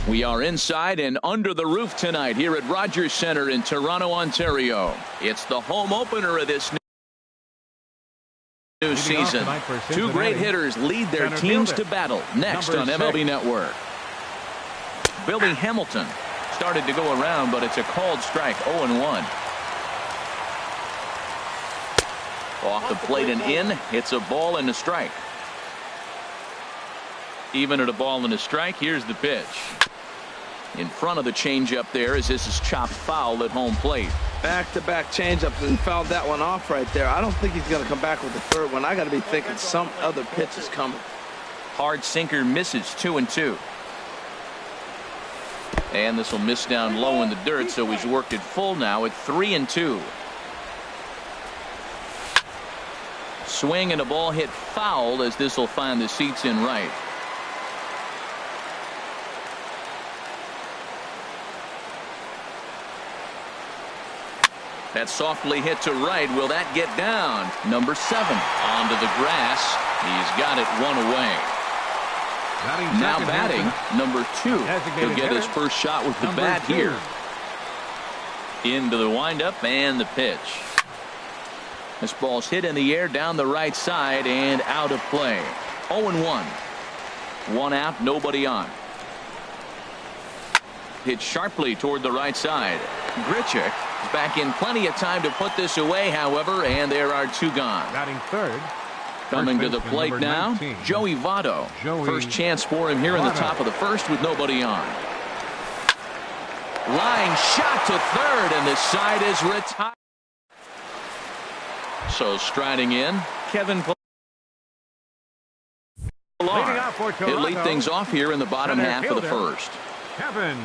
We are inside and under the roof tonight here at Rogers Centre in Toronto, Ontario. It's the home opener of this new season. Two great hitters lead their teams to battle next on MLB Network. Billy Hamilton started to go around, but it's a called strike. 0-1. Off the plate and in. It's a ball and a strike. Even at a ball and a strike, here's the pitch. In front of the changeup there as this is chopped foul at home plate. Back-to-back changeups and fouled that one off right there. I don't think he's going to come back with the third one. I got to be thinking some other pitch is coming. Hard sinker misses. 2-2. And this will miss down low in the dirt, so he's worked it full now at 3-2. Swing and a ball hit foul as this will find the seats in right. That softly hit to right. Will that get down? Number 7 onto the grass. He's got it one away. Now batting, number 2. He'll get his first shot with the bat here. Into the windup and the pitch. This ball's hit in the air down the right side and out of play. 0-1. One out, nobody on. Hit sharply toward the right side. Grichuk is back in plenty of time to put this away, however, and there are 2 gone. Batting third. Coming to the plate now, Joey Votto. First chance for him here in the top of the first with nobody on. Line shot to third, and the side is retired. So striding in, Kevin Pillar. He'll lead things off here in the bottom half of the first. Kevin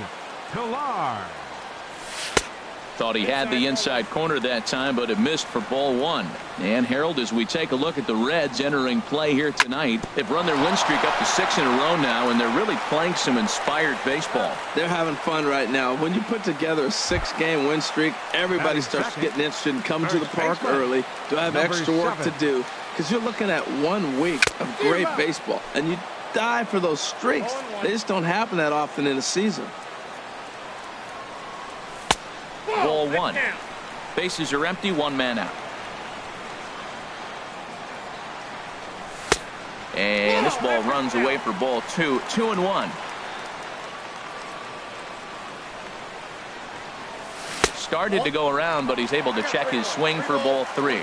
Pillar. Thought he had the inside corner that time, but it missed for ball 1. And Harold, as we take a look at the Reds entering play here tonight, they've run their win streak up to 6 in a row now, and they're really playing some inspired baseball. They're having fun right now. When you put together a 6-game win streak, everybody starts getting interested in coming to the park early. Do I have extra work to do? Because you're looking at 1 week of great baseball, and you die for those streaks. They just don't happen that often in a season. Ball 1. Bases are empty, 1 man out. And this ball runs away for ball 2. 2-1. Started to go around, but he's able to check his swing for ball 3.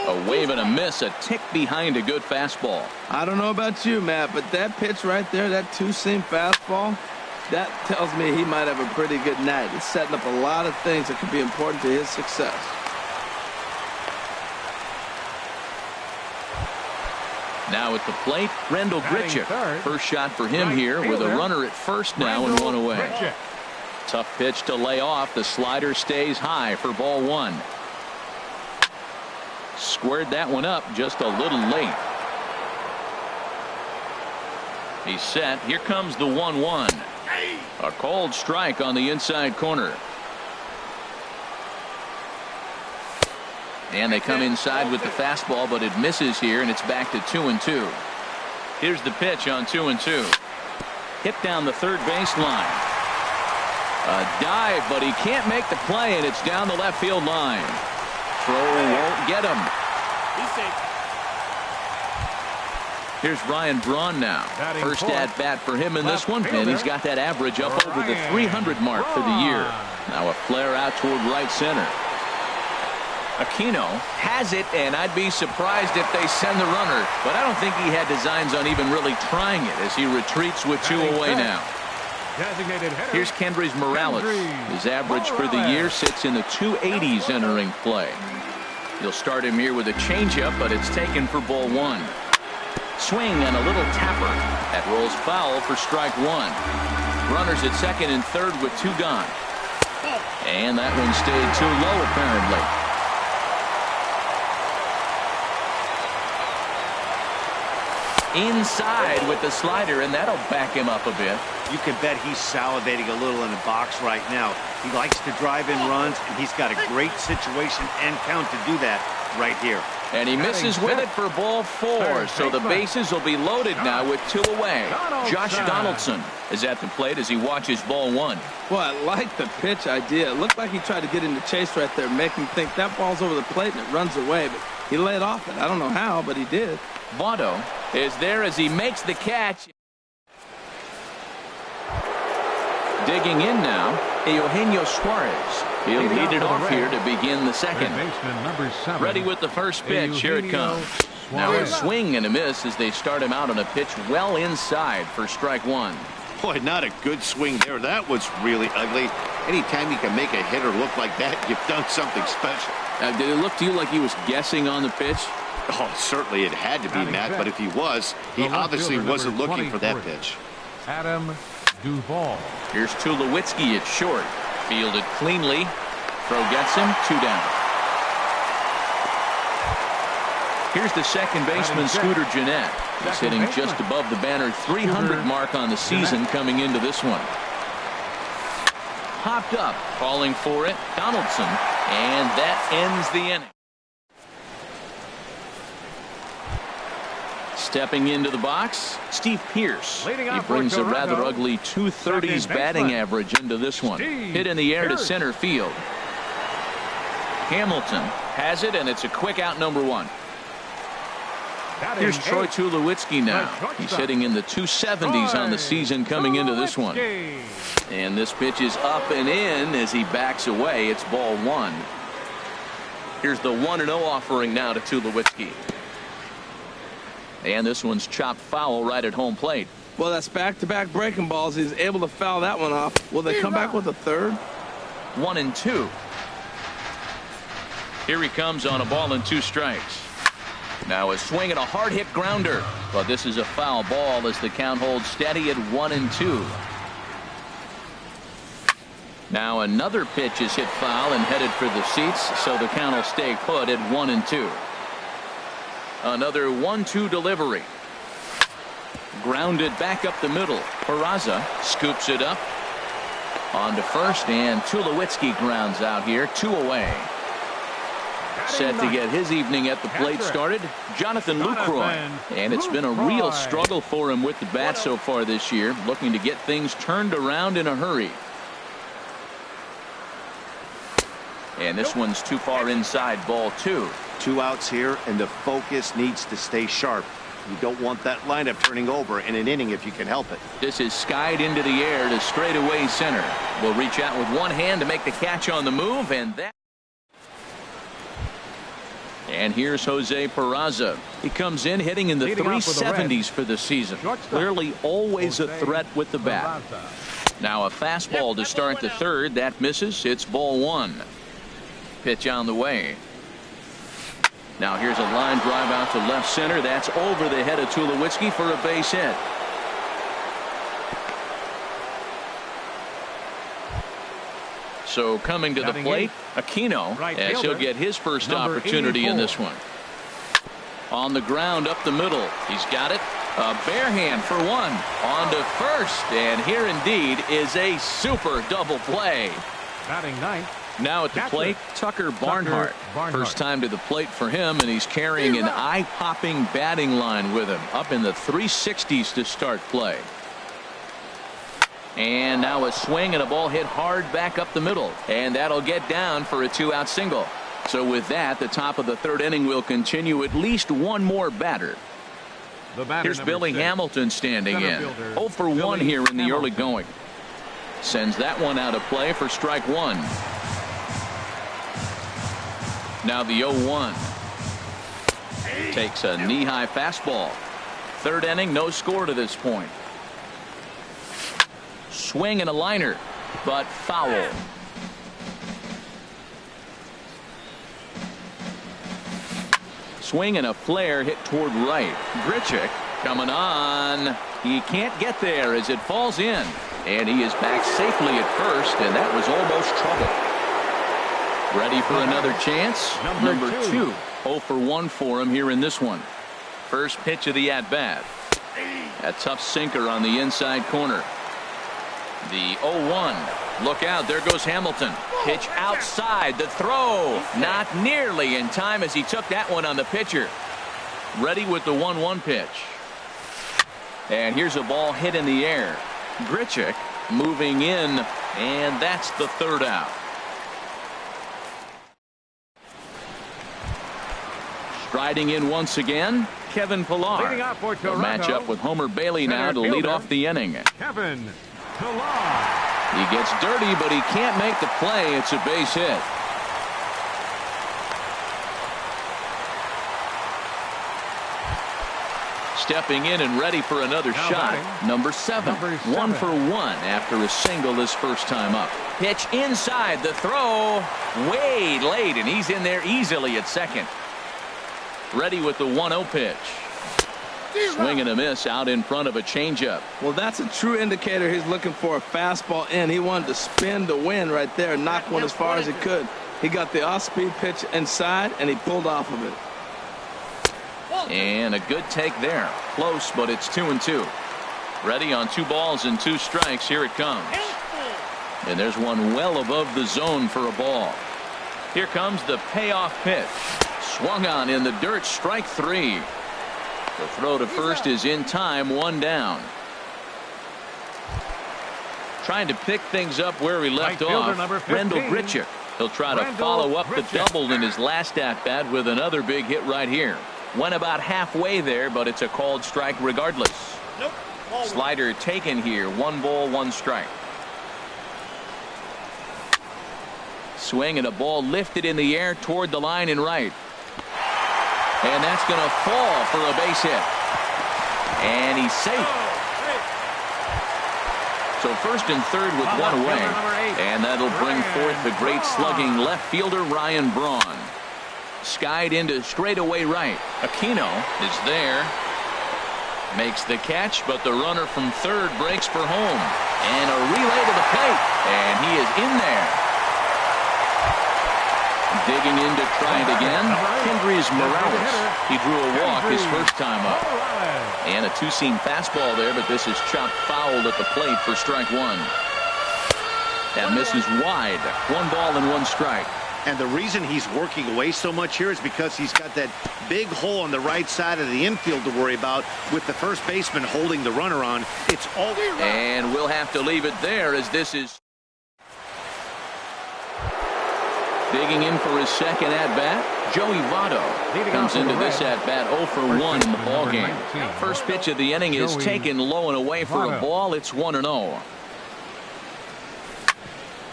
A wave and a miss, a tick behind a good fastball. I don't know about you, Matt, but that pitch right there, that 2-seam fastball, that tells me he might have a pretty good night. It's setting up a lot of things that could be important to his success. Now at the plate, Randall Grichuk. First shot for him here with a runner at first now and 1 away. Tough pitch to lay off. The slider stays high for ball 1. Squared that one up just a little late. He's set. Here comes the 1-1. A called strike on the inside corner. And they come inside with the fastball, but it misses here, and it's back to 2-2. Here's the pitch on 2-2. Hit down the third baseline. A dive, but he can't make the play, and it's down the left field line. Throw won't get him. He's safe. Here's Ryan Braun now. First at bat for him in this one, and he's got that average up over the 300 mark for the year. Now a flare out toward right center. Aquino has it, and I'd be surprised if they send the runner, but I don't think he had designs on even really trying it as he retreats with 2 away now. Here's Kendrys Morales. His average for the year sits in the 280s entering play. You'll start him here with a changeup, but it's taken for ball 1. Swing and a little tapper. That rolls foul for strike 1. Runners at second and third with 2 gone. And that one stayed too low apparently. inside with the slider, and that'll back him up a bit. You can bet he's salivating a little in the box right now. He likes to drive in runs, and he's got a great situation and count to do that right here. And he misses with it for ball 4, so the bases will be loaded now with 2 away. Josh Donaldson is at the plate as he watches ball 1. Well, I like the pitch idea. It looked like he tried to get into chase right there, make him think that ball's over the plate and it runs away, but he laid off it. I don't know how, but he did. Votto is there as he makes the catch. Digging in now, Eugenio Suarez. He'll lead it off here to begin the second. Ready with the first pitch. Here it comes. Now a swing and a miss as they start him out on a pitch well inside for strike 1. Boy, not a good swing there. That was really ugly. Anytime you can make a hitter look like that, you've done something special. Did it look to you like he was guessing on the pitch? Oh, certainly it had to be, Matt, but if he was, he obviously wasn't looking for that pitch. Adam Duvall. Here's Tulowitzki at short. Fielded cleanly. Throw gets him. 2 down. Here's the second baseman, Scooter Gennett. He's hitting just above the banner 300 mark on the season coming into this one. Hopped up, calling for it, Donaldson, and that ends the inning. Stepping into the box, Steve Pearce. He brings a rather ugly 230s batting average into this one. Hit in the air to center field. Hamilton has it, and it's a quick out, number 1. Here's Troy Tulowitzki now. He's hitting in the 270s on the season coming into this one. And this pitch is up and in as he backs away. It's ball 1. Here's the 1-0 offering now to Tulowitzki. And this one's chopped foul right at home plate. Well, that's back-to-back breaking balls. He's able to foul that one off. Will they come back with a third? 1-2. Here he comes on a ball and 2 strikes. Now a swing and a hard hit grounder, but this is a foul ball as the count holds steady at 1-2. Now another pitch is hit foul and headed for the seats, so the count will stay put at 1-2. Another 1-2 delivery. Grounded back up the middle. Peraza scoops it up on to first, and Tulowitzki grounds out here. 2 away. Set to get his evening at the plate started, Jonathan Lucroy. And it's been a real struggle for him with the bat so far this year, looking to get things turned around in a hurry. And this one's too far inside, ball 2. 2 outs here, and the focus needs to stay sharp. You don't want that lineup turning over in an inning if you can help it. This is skied into the air to straightaway center. Will reach out with one hand to make the catch on the move, and that. And here's Jose Peraza. He comes in hitting in the 370s for the season. Clearly always a threat with the bat. Now a fastball to start the third. That misses. It's ball 1. Pitch on the way. Now here's a line drive out to left center. That's over the head of Tulowitzki for a base hit. So coming to the plate, Aquino, as he'll get his first opportunity in this one. On the ground up the middle. He's got it. A bare hand for 1. On to first. And here indeed is a super double play. Batting ninth. Now at the plate, Tucker Barnhart. First time to the plate for him, and he's carrying an eye-popping batting line with him. Up in the 360s to start play. And now a swing and a ball hit hard back up the middle. And that'll get down for a 2-out single. So with that, the top of the third inning will continue. At least one more batter. Here's Billy Hamilton standing in. 0 for 1 here in the early going. Sends that one out of play for strike 1. Now the 0-1. Takes a knee-high fastball. Third inning, no score to this point. Swing and a liner, but foul. Swing and a flare hit toward right. Grichuk coming on. He can't get there as it falls in. And he is back safely at first, and that was almost trouble. Ready for another chance. Number 2. 0 for 1 for him here in this one. First pitch of the at-bat. A tough sinker on the inside corner. The 0-1. Look out, there goes Hamilton. Pitch outside, the throw. Not nearly in time as he took that one on the pitcher. Ready with the 1-1 pitch. And here's a ball hit in the air. Grichuk moving in, and that's the third out. Striding in once again, Kevin Pillar. He'll match up with Homer Bailey now to lead off the inning. Kevin Pillar. He gets dirty, but he can't make the play. It's a base hit. Stepping in and ready for another shot. Number 7. 1 for 1 after a single his first time up. Pitch inside, the throw way late, and he's in there easily at second. Ready with the 1-0 pitch. Swing and a miss out in front of a changeup. Well, that's a true indicator he's looking for a fastball in. He wanted to spin the wind right there, knock one as far as he could. He got the off-speed pitch inside, and he pulled off of it. And a good take there. Close, but it's 2-2. Ready on 2 balls and 2 strikes. Here it comes. And there's one well above the zone for a ball. Here comes the payoff pitch. Swung on in the dirt, strike 3. The throw to first is in time, 1 down. Trying to pick things up where he left off. Rendell Grichuk. He'll try to follow up the double in his last at-bat with another big hit right here. Went about halfway there, but it's a called strike regardless. Slider taken here. 1 ball, 1 strike. Swing and a ball lifted in the air toward the line and right. And that's going to fall for a base hit. And he's safe. So first and third with 1 away. And that'll bring forth the great slugging left fielder Ryan Braun. Skied into straightaway right. Aquino is there. Makes the catch, but the runner from third breaks for home. And a relay to the plate. And he is in there. Digging in to try it again. Kendrys Morales. He drew a walk his first time up. And a 2-seam fastball there, but this is chopped fouled at the plate for strike 1. That misses wide. 1 ball and 1 strike. And the reason he's working away so much here is because he's got that big hole on the right side of the infield to worry about with the first baseman holding the runner on. It's all. And we'll have to leave it there as this is. Digging in for his second at-bat, Joey Votto comes into this at-bat 0 for 1 in the ballgame. First pitch of the inning is taken low and away for a ball. It's 1-0.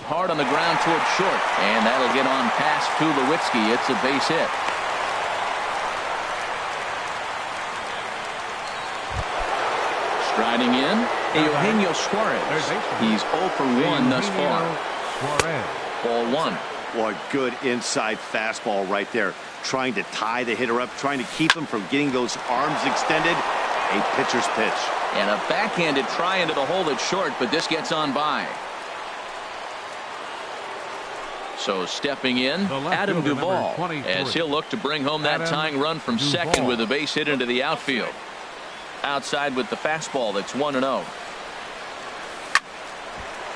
Hard on the ground toward short, and that'll get on past Tulowitzki. It's a base hit. Striding in, Eugenio Suarez. He's 0 for 1 thus far. Ball 1. Boy, good inside fastball right there. Trying to tie the hitter up, trying to keep him from getting those arms extended. A pitcher's pitch. And a backhanded try into the hole at short, but this gets on by. So stepping in, Adam Duvall, as he'll look to bring home that tying run from second with a base hit into the outfield. Outside with the fastball, that's 1-0.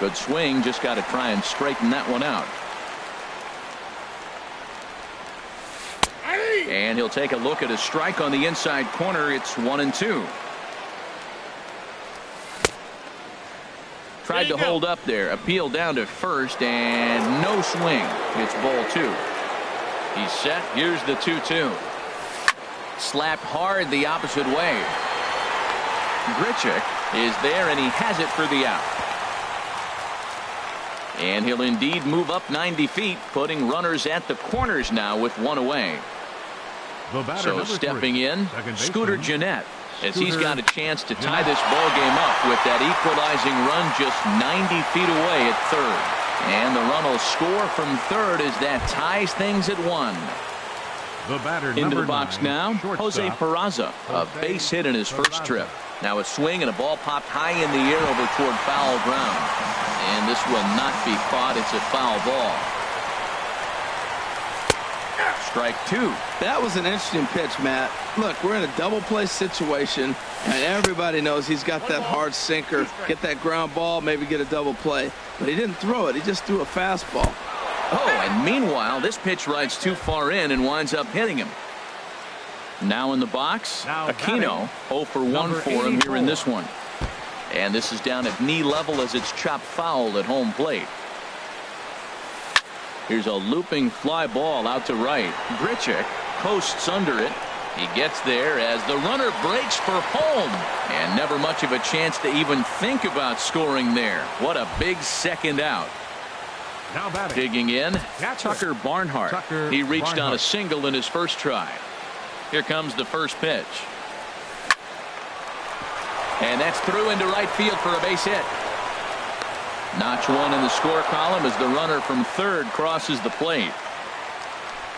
Good swing, just got to try and straighten that one out. And he'll take a look at a strike on the inside corner. It's 1-2. Tried to hold up there. Appeal down to first, and no swing. It's ball 2. He's set. Here's the 2-2. Slapped hard the opposite way. Grichuk is there, and he has it for the out. And he'll indeed move up 90 feet, putting runners at the corners now with 1 away. So stepping in, Scooter Gennett, as he's got a chance to tie this ball game up with that equalizing run just 90 feet away at third. And the run will score from third as that ties things at 1. Into the box now, Jose Peraza, a base hit in his first trip. Now a swing and a ball popped high in the air over toward foul ground. And this will not be caught. It's a foul ball. Strike two. That was an interesting pitch, Matt. Look, we're in a double play situation, and everybody knows he's got that hard sinker, get that ground ball, maybe get a double play. But he didn't throw it. He just threw a fastball. Oh, and meanwhile, this pitch rides too far in and winds up hitting him. Now in the box, Aquino, 0 for 1 for him here in this one. And this is down at knee level as it's chopped foul at home plate. Here's a looping fly ball out to right. Grichuk posts under it. He gets there as the runner breaks for home. And never much of a chance to even think about scoring there. What a big second out. Now batting. Digging in, Tucker Barnhart. He reached on a single in his first try. Here comes the first pitch. And that's through into right field for a base hit. Notch one in the score column as the runner from third crosses the plate.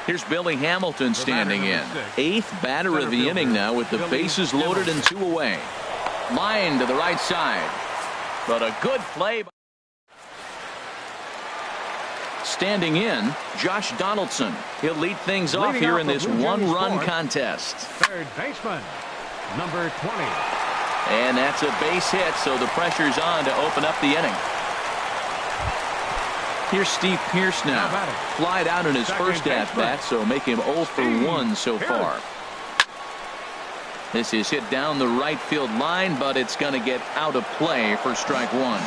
Here's Billy Hamilton standing in. 8th batter of the inning now with the bases loaded and 2 away. Line to the right side. But a good play. Standing in, Josh Donaldson. He'll lead things off here in this one-run contest. Third baseman, number 20. And that's a base hit, so the pressure's on to open up the inning. Here's Steve Pearce now. Flied out in his first at-bat, so make him 0 for 1 so far. This is hit down the right field line, but it's going to get out of play for strike one.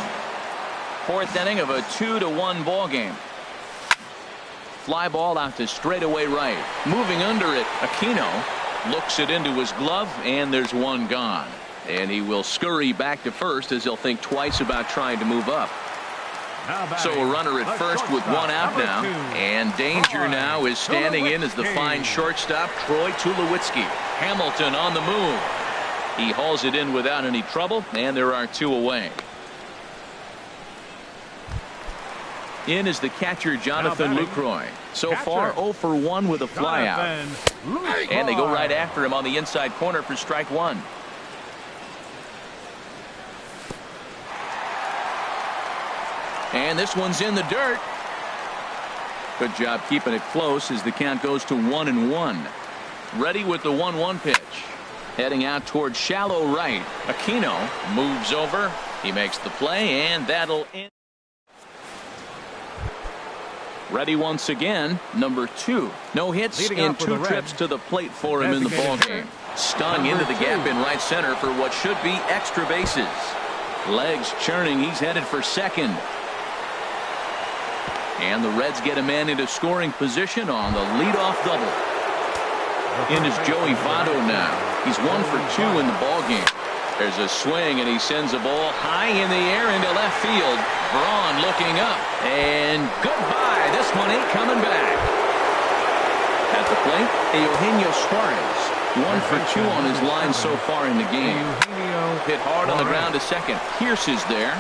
4th inning of a 2-1 ball game. Fly ball out to straightaway right. Moving under it, Aquino looks it into his glove, and there's one gone. And he will scurry back to first as he'll think twice about trying to move up. So a runner at first with 1 out now. And danger now is standing in as the fine shortstop, Troy Tulowitzki. Hamilton on the move. He hauls it in without any trouble, and there are 2 away. In is the catcher, Jonathan Lucroy. So far, 0 for 1 with a flyout. And they go right after him on the inside corner for strike one. And this one's in the dirt. Good job keeping it close as the count goes to 1-1. Ready with the 1-1 pitch. Heading out towards shallow right. Aquino moves over. He makes the play, and that'll end. Ready once again, number 2. No hits in 2 trips to the plate for him in the ballgame. Stung into the gap in right center for what should be extra bases. Legs churning. He's headed for second. And the Reds get a man into scoring position on the leadoff double. In is Joey Votto now. He's 1 for 2 in the ballgame. There's a swing, and he sends a ball high in the air into left field. Braun looking up, and goodbye. This one ain't coming back. At the plate, Eugenio Suarez. 1 for 2 on his line so far in the game. Hit hard on the ground to second. Pierce is there.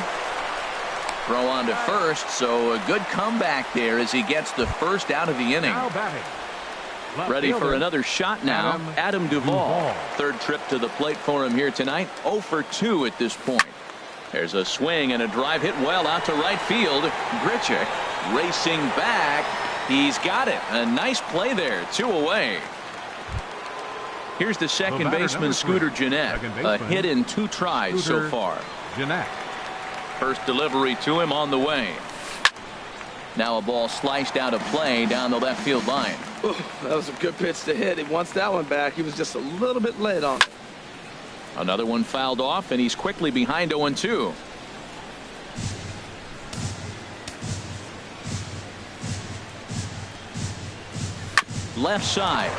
Throw on to first, so a good comeback there as he gets the first out of the inning. Ready for another shot now, Adam Duvall. 3rd trip to the plate for him here tonight. 0 for 2 at this point. There's a swing and a drive hit well out to right field. Grichuk racing back. He's got it. A nice play there. 2 away. Here's the second baseman, Scooter Gennett. A hit in 2 tries so far. First delivery to him on the way. Now a ball sliced out of play down the left field line. Ooh, that was a good pitch to hit. He wants that one back. He was just a little bit late on it. Another one fouled off, and he's quickly behind 0-2. Left side.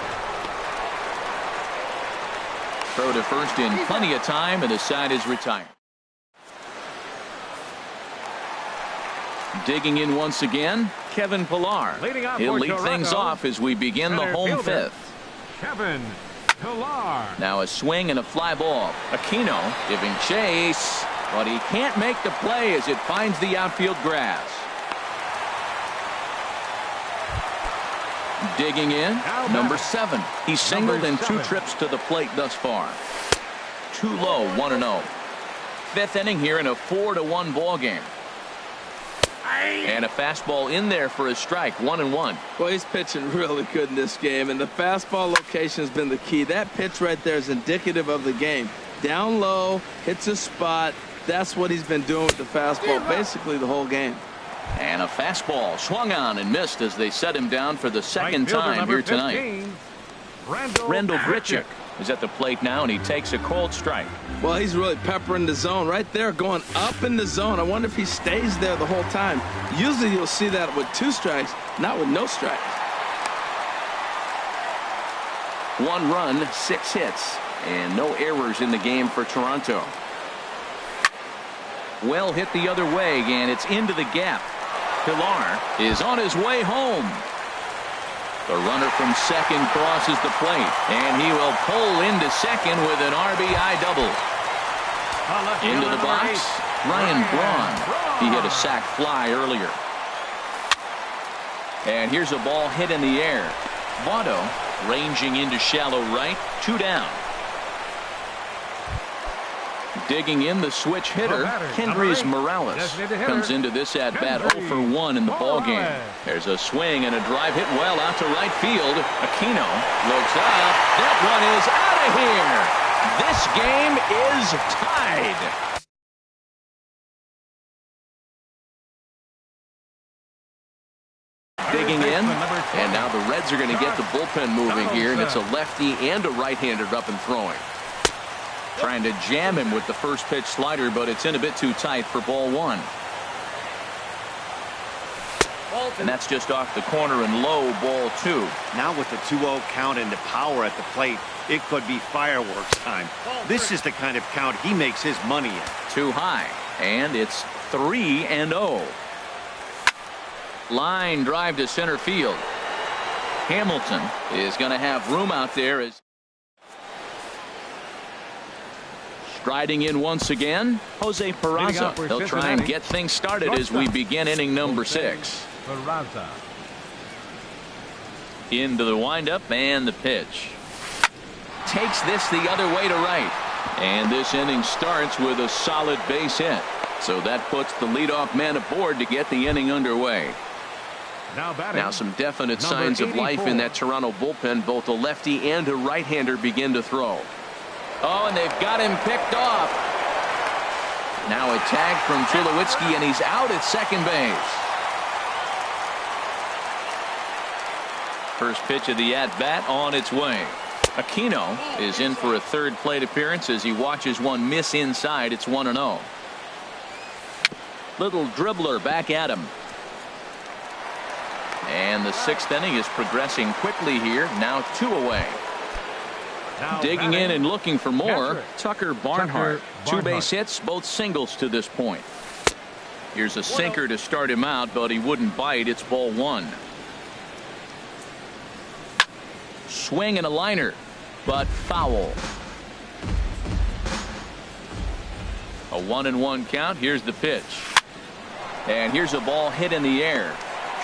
Throw to first in plenty of time, and the side is retired. Digging in once again, Kevin Pillar. He'll lead things off as we begin the home 5th. Kevin Pillar. Now a swing and a fly ball. Aquino giving chase, but he can't make the play as it finds the outfield grass. Digging in, number 7. He's singled in 2 trips to the plate thus far. Too low, 1-0. 5th inning here in a 4-1 ball game. And a fastball in there for a strike, 1-1. Well, he's pitching really good in this game, and the fastball location has been the key. That pitch right there is indicative of the game. Down low, hits a spot. That's what he's been doing with the fastball basically the whole game. And a fastball swung on and missed as they set him down for the second time here tonight. Rendell Grichuk is at the plate now, and he takes a cold strike. Well, he's really peppering the zone right there, going up in the zone. I wonder if he stays there the whole time. Usually you'll see that with 2 strikes, not with no strikes. 1 run, 6 hits, and no errors in the game for Toronto. Well hit the other way, and it's into the gap. Pilar is on his way home. The runner from second crosses the plate, and he will pull into second with an RBI double. Into the box, Ryan Braun. He hit a sac fly earlier. And here's a ball hit in the air. Votto ranging into shallow right, 2 down. Digging in the switch hitter, Kendrys Morales comes into this at bat 0 for 1 in the ball game. There's a swing and a drive hit well out to right field. Aquino looks up. That one is out of here. This game is tied. Digging in, and now the Reds are going to get the bullpen moving here, and it's a lefty and a right-hander up and throwing. Trying to jam him with the first pitch slider, but it's in a bit too tight for ball 1. And that's just off the corner and low, ball 2. Now with the 2-0 count and the power at the plate, it could be fireworks time. This is the kind of count he makes his money in. Too high, and it's 3-0. Line drive to center field. Hamilton is going to have room out there as striding in once again, Jose Peraza. He'll try and get things started as we begin inning number 6. Into the windup and the pitch. Takes this the other way to right. And this inning starts with a solid base hit. So that puts the leadoff man aboard to get the inning underway. Now some definite signs of life in that Toronto bullpen. Both a lefty and a right-hander begin to throw. Oh, and they've got him picked off. Now a tag from Tulowitzki, and he's out at second base. First pitch of the at-bat on its way. Aquino is in for a third plate appearance as he watches one miss inside. It's 1-0. Little dribbler back at him. And the 6th inning is progressing quickly here. Now 2 away. Digging in and looking for more, Tucker Barnhart. 2 base hits, both singles to this point. Here's a sinker to start him out, but he wouldn't bite. It's ball 1. Swing and a liner, but foul. A 1-1 count. Here's the pitch. And here's a ball hit in the air.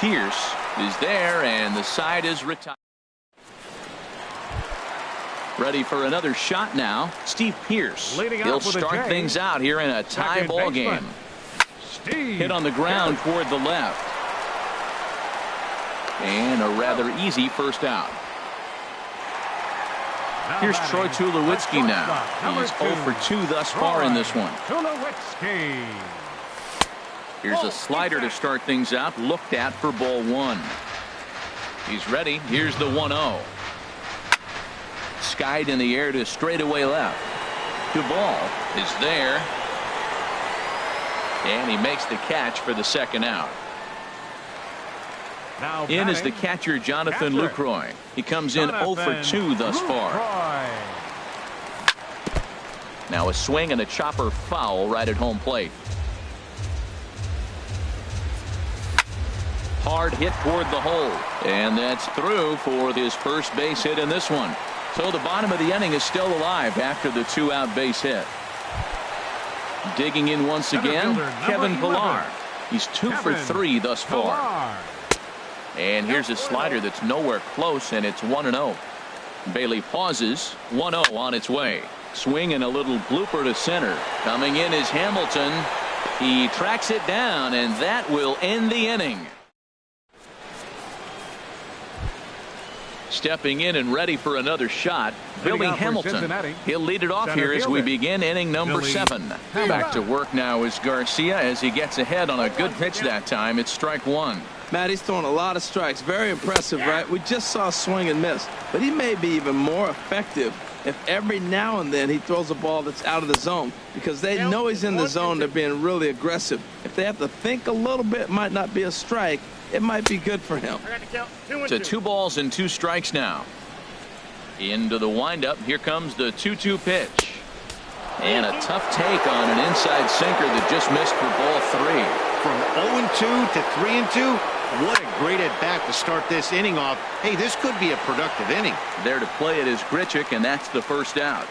Pierce is there, and the side is retired. Ready for another shot now. Steve Pierce. He'll start things out here in a tie ball game. Hit on the ground toward the left. And a rather easy first out. Here's Troy Tulowitzki now. He's 0 for 2 thus far in this one. Here's a slider to start things out. Looked at for ball 1. He's ready. Here's the 1-0. Skied in the air to straightaway left. Duvall is there. And he makes the catch for the second out. In is the catcher, Jonathan Lucroy. He comes in 0 for 2 thus far. Now a swing and a chopper foul right at home plate. Hard hit toward the hole. And that's through for his first base hit in this one. So the bottom of the inning is still alive after the 2-out base hit. Digging in once again, Kevin Pilar. He's 2 for 3 thus far. And here's a slider that's nowhere close, and it's 1-0. Bailey pauses. 1-0 on its way. Swing and a little blooper to center. Coming in is Hamilton. He tracks it down, and that will end the inning. Stepping in and ready for another shot, Billy Hamilton. He'll lead it off here as we begin inning number 7. Back to work now is Garcia as he gets ahead on a good pitch that time. It's strike 1. Matt, he's throwing a lot of strikes. Very impressive, right? We just saw a swing and miss. But he may be even more effective if every now and then he throws a ball that's out of the zone, because they know he's in the zone. They're being really aggressive. If they have to think a little bit, it might not be a strike. It might be good for him. To 2 balls and 2 strikes now. Into the windup. Here comes the 2-2 pitch. And a tough take on an inside sinker that just missed for ball 3. From 0-2 to 3-2. What a great at-bat to start this inning off. Hey, this could be a productive inning. There to play it is Grichuk, and that's the first out.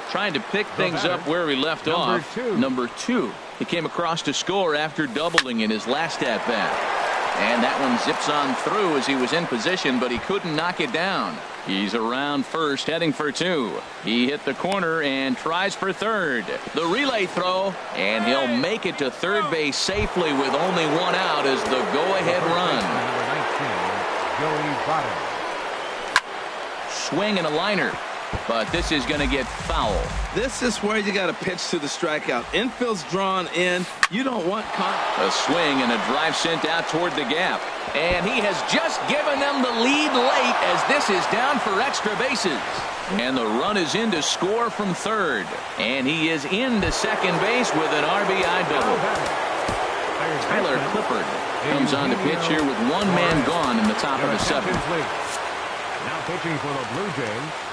Trying to pick things up where he left off. Number 2. He came across to score after doubling in his last at-bat. And that one zips on through as he was in position, but he couldn't knock it down. He's around first, heading for 2. He hit the corner and tries for third. The relay throw, and he'll make it to third base safely with only 1 out as the go-ahead run. Swing and a liner. But this is going to get foul. This is where you got to pitch to the strikeout. Infield's drawn in. You don't want a swing and a drive sent out toward the gap. And he has just given them the lead late as this is down for extra bases. And the run is in to score from third. And he is into second base with an RBI double. Tyler Clippard comes on to pitch here with 1 man gone in the top of the 7th. Now pitching for the Blue Jays.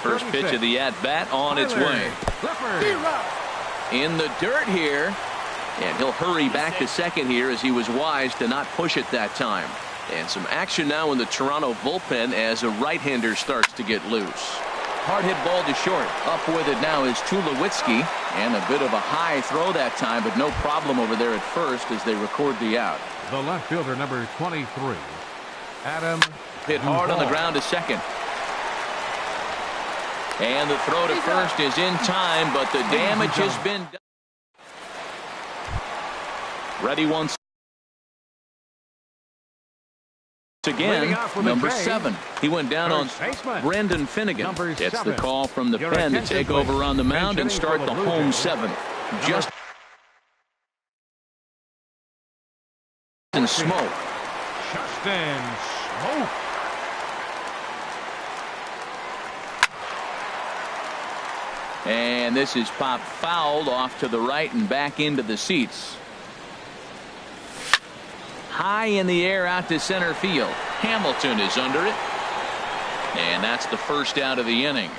First pitch of the at-bat on its way. In the dirt here. And he'll hurry back to second here as he was wise to not push it that time. And some action now in the Toronto bullpen as a right-hander starts to get loose. Hard hit ball to short. Up with it now is Tulowitzki. And a bit of a high throw that time, but no problem over there at first as they record the out. The left fielder, number 23, Adam. Hit hard on the ground to second. And the throw to first is in time, but the damage has been done. Ready once again, number 7. He went down on Brendan Finnegan. Gets the call from the pen to take over on the mound and start the home 7th. Just in smoke. Justin Smoke. And this is popped fouled off to the right and back into the seats. High in the air out to center field. Hamilton is under it. And that's the first out of the inning.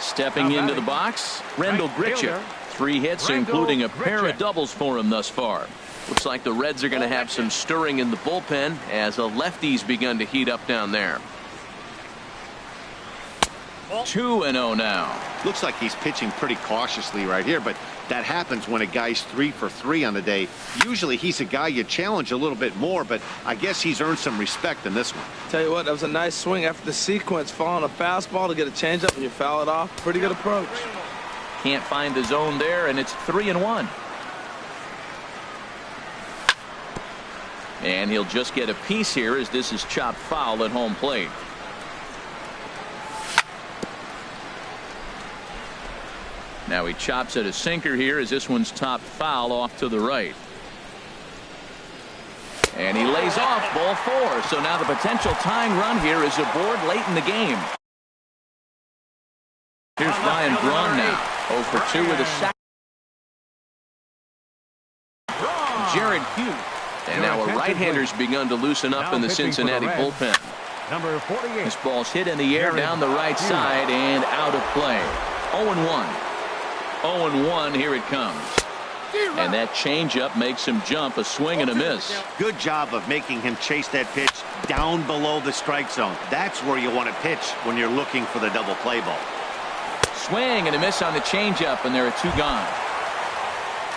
Stepping into the box, Rendell Grichuk. 3 hits, including a pair of doubles for him thus far. Looks like the Reds are going to have some stirring in the bullpen as the lefties begun to heat up down there. 2-0 now. Looks like he's pitching pretty cautiously right here, but that happens when a guy's 3 for 3 on the day. Usually he's a guy you challenge a little bit more, but I guess he's earned some respect in this one. Tell you what, that was a nice swing after the sequence. Following a fastball to get a changeup and you foul it off. Pretty good approach. Can't find the zone there, and it's 3-1. And he'll just get a piece here as this is chopped foul at home plate. Now he chops at a sinker here as this one's topped foul off to the right. And he lays off ball 4. So now the potential tying run here is aboard late in the game. Here's Ryan Braun now. 0 for 2 with a sack. Jared Hughes. And now a right-hander's begun to loosen up in the Cincinnati bullpen. Number 48. This ball's hit in the air down the right side and out of play. 0-1. 0-1, here it comes. And that changeup makes him jump, a swing and a miss. Good job of making him chase that pitch down below the strike zone. That's where you want to pitch when you're looking for the double play ball. Swing and a miss on the changeup, and there are 2 gone.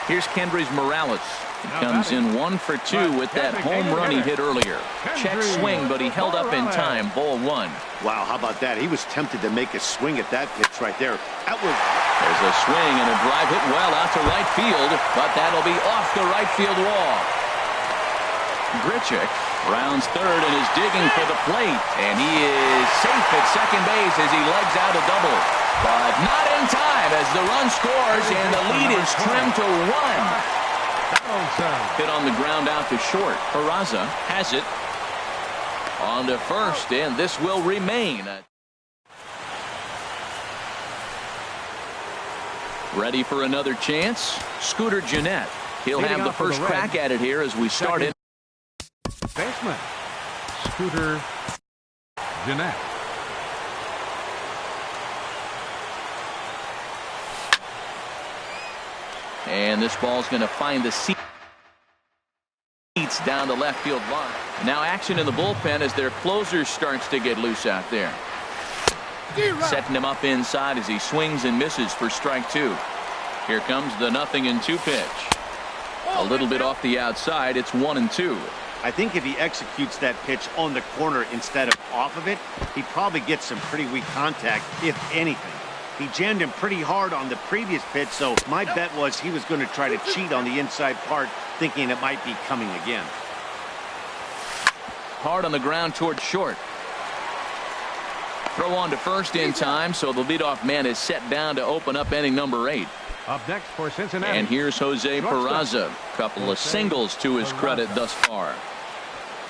Here's Kendrys Morales. He comes in 1 for 2 with that home run he hit earlier. Check swing, but he held up in time. Ball 1. Wow, how about that? He was tempted to make a swing at that pitch right there. Outward. There's a swing and a drive hit well out to right field, but that'll be off the right field wall. Grichuk rounds third and is digging for the plate, and he is safe at second base as he legs out a double. But not in time as the run scores and the lead is trimmed to 1. Hit on the ground out to short. Peraza has it on to first, and this will remain. Ready for another chance? Scooter Gennett. He'll have the first crack at it here as we start in. Baseman Scooter Gennett. And this ball's going to find the seats down the left field line. Now action in the bullpen as their closer starts to get loose out there. Setting him up inside as he swings and misses for strike 2. Here comes the 0-2 pitch. A little bit off the outside. It's 1-2. I think if he executes that pitch on the corner instead of off of it, he probably gets some pretty weak contact, if anything. He jammed him pretty hard on the previous pitch, so my bet was he was going to try to cheat on the inside part, thinking it might be coming again. Hard on the ground towards short. Throw on to first in time, so the leadoff man is set down to open up inning number 8. Up next for Cincinnati. And here's Jose Peraza. Couple of singles to his credit thus far.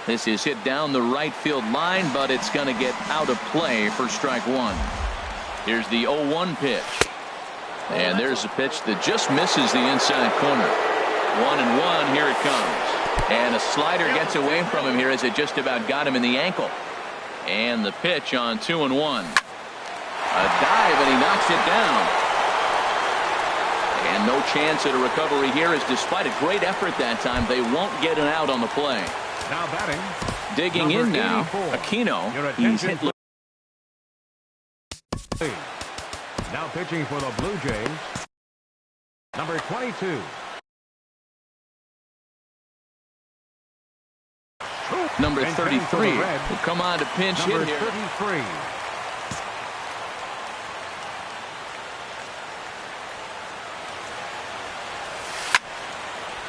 This is hit down the right field line, but it's going to get out of play for strike 1. Here's the 0-1 pitch. And there's a pitch that just misses the inside corner. 1-1. Here it comes. And a slider gets away from him here as it just about got him in the ankle. And the pitch on 2-1. A dive, and he knocks it down. And no chance at a recovery here, as despite a great effort that time, they won't get an out on the play. Now batting. Digging in now, 84. Aquino. He's hit. Now pitching for the Blue Jays, number 22. Number 33 will come on to pinch hit here. 33.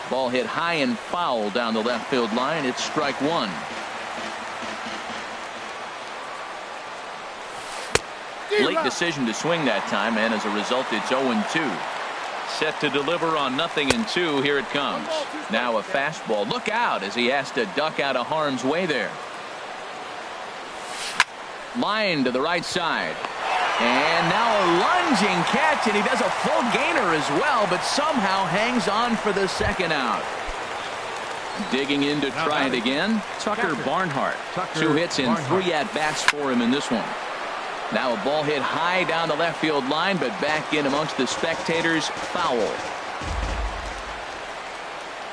Ball hit high and foul down the left field line. It's strike 1. Late decision to swing that time, and as a result, it's 0-2. Set to deliver on 0-2. Here it comes. Now a fastball. Look out as he has to duck out of harm's way there. Line to the right side. And now a lunging catch, and he does a full gainer as well, but somehow hangs on for the second out. Digging in to try it again. Tucker Barnhart. 2 hits and 3 at-bats for him in this one. Now a ball hit high down the left field line, but back in amongst the spectators. Foul.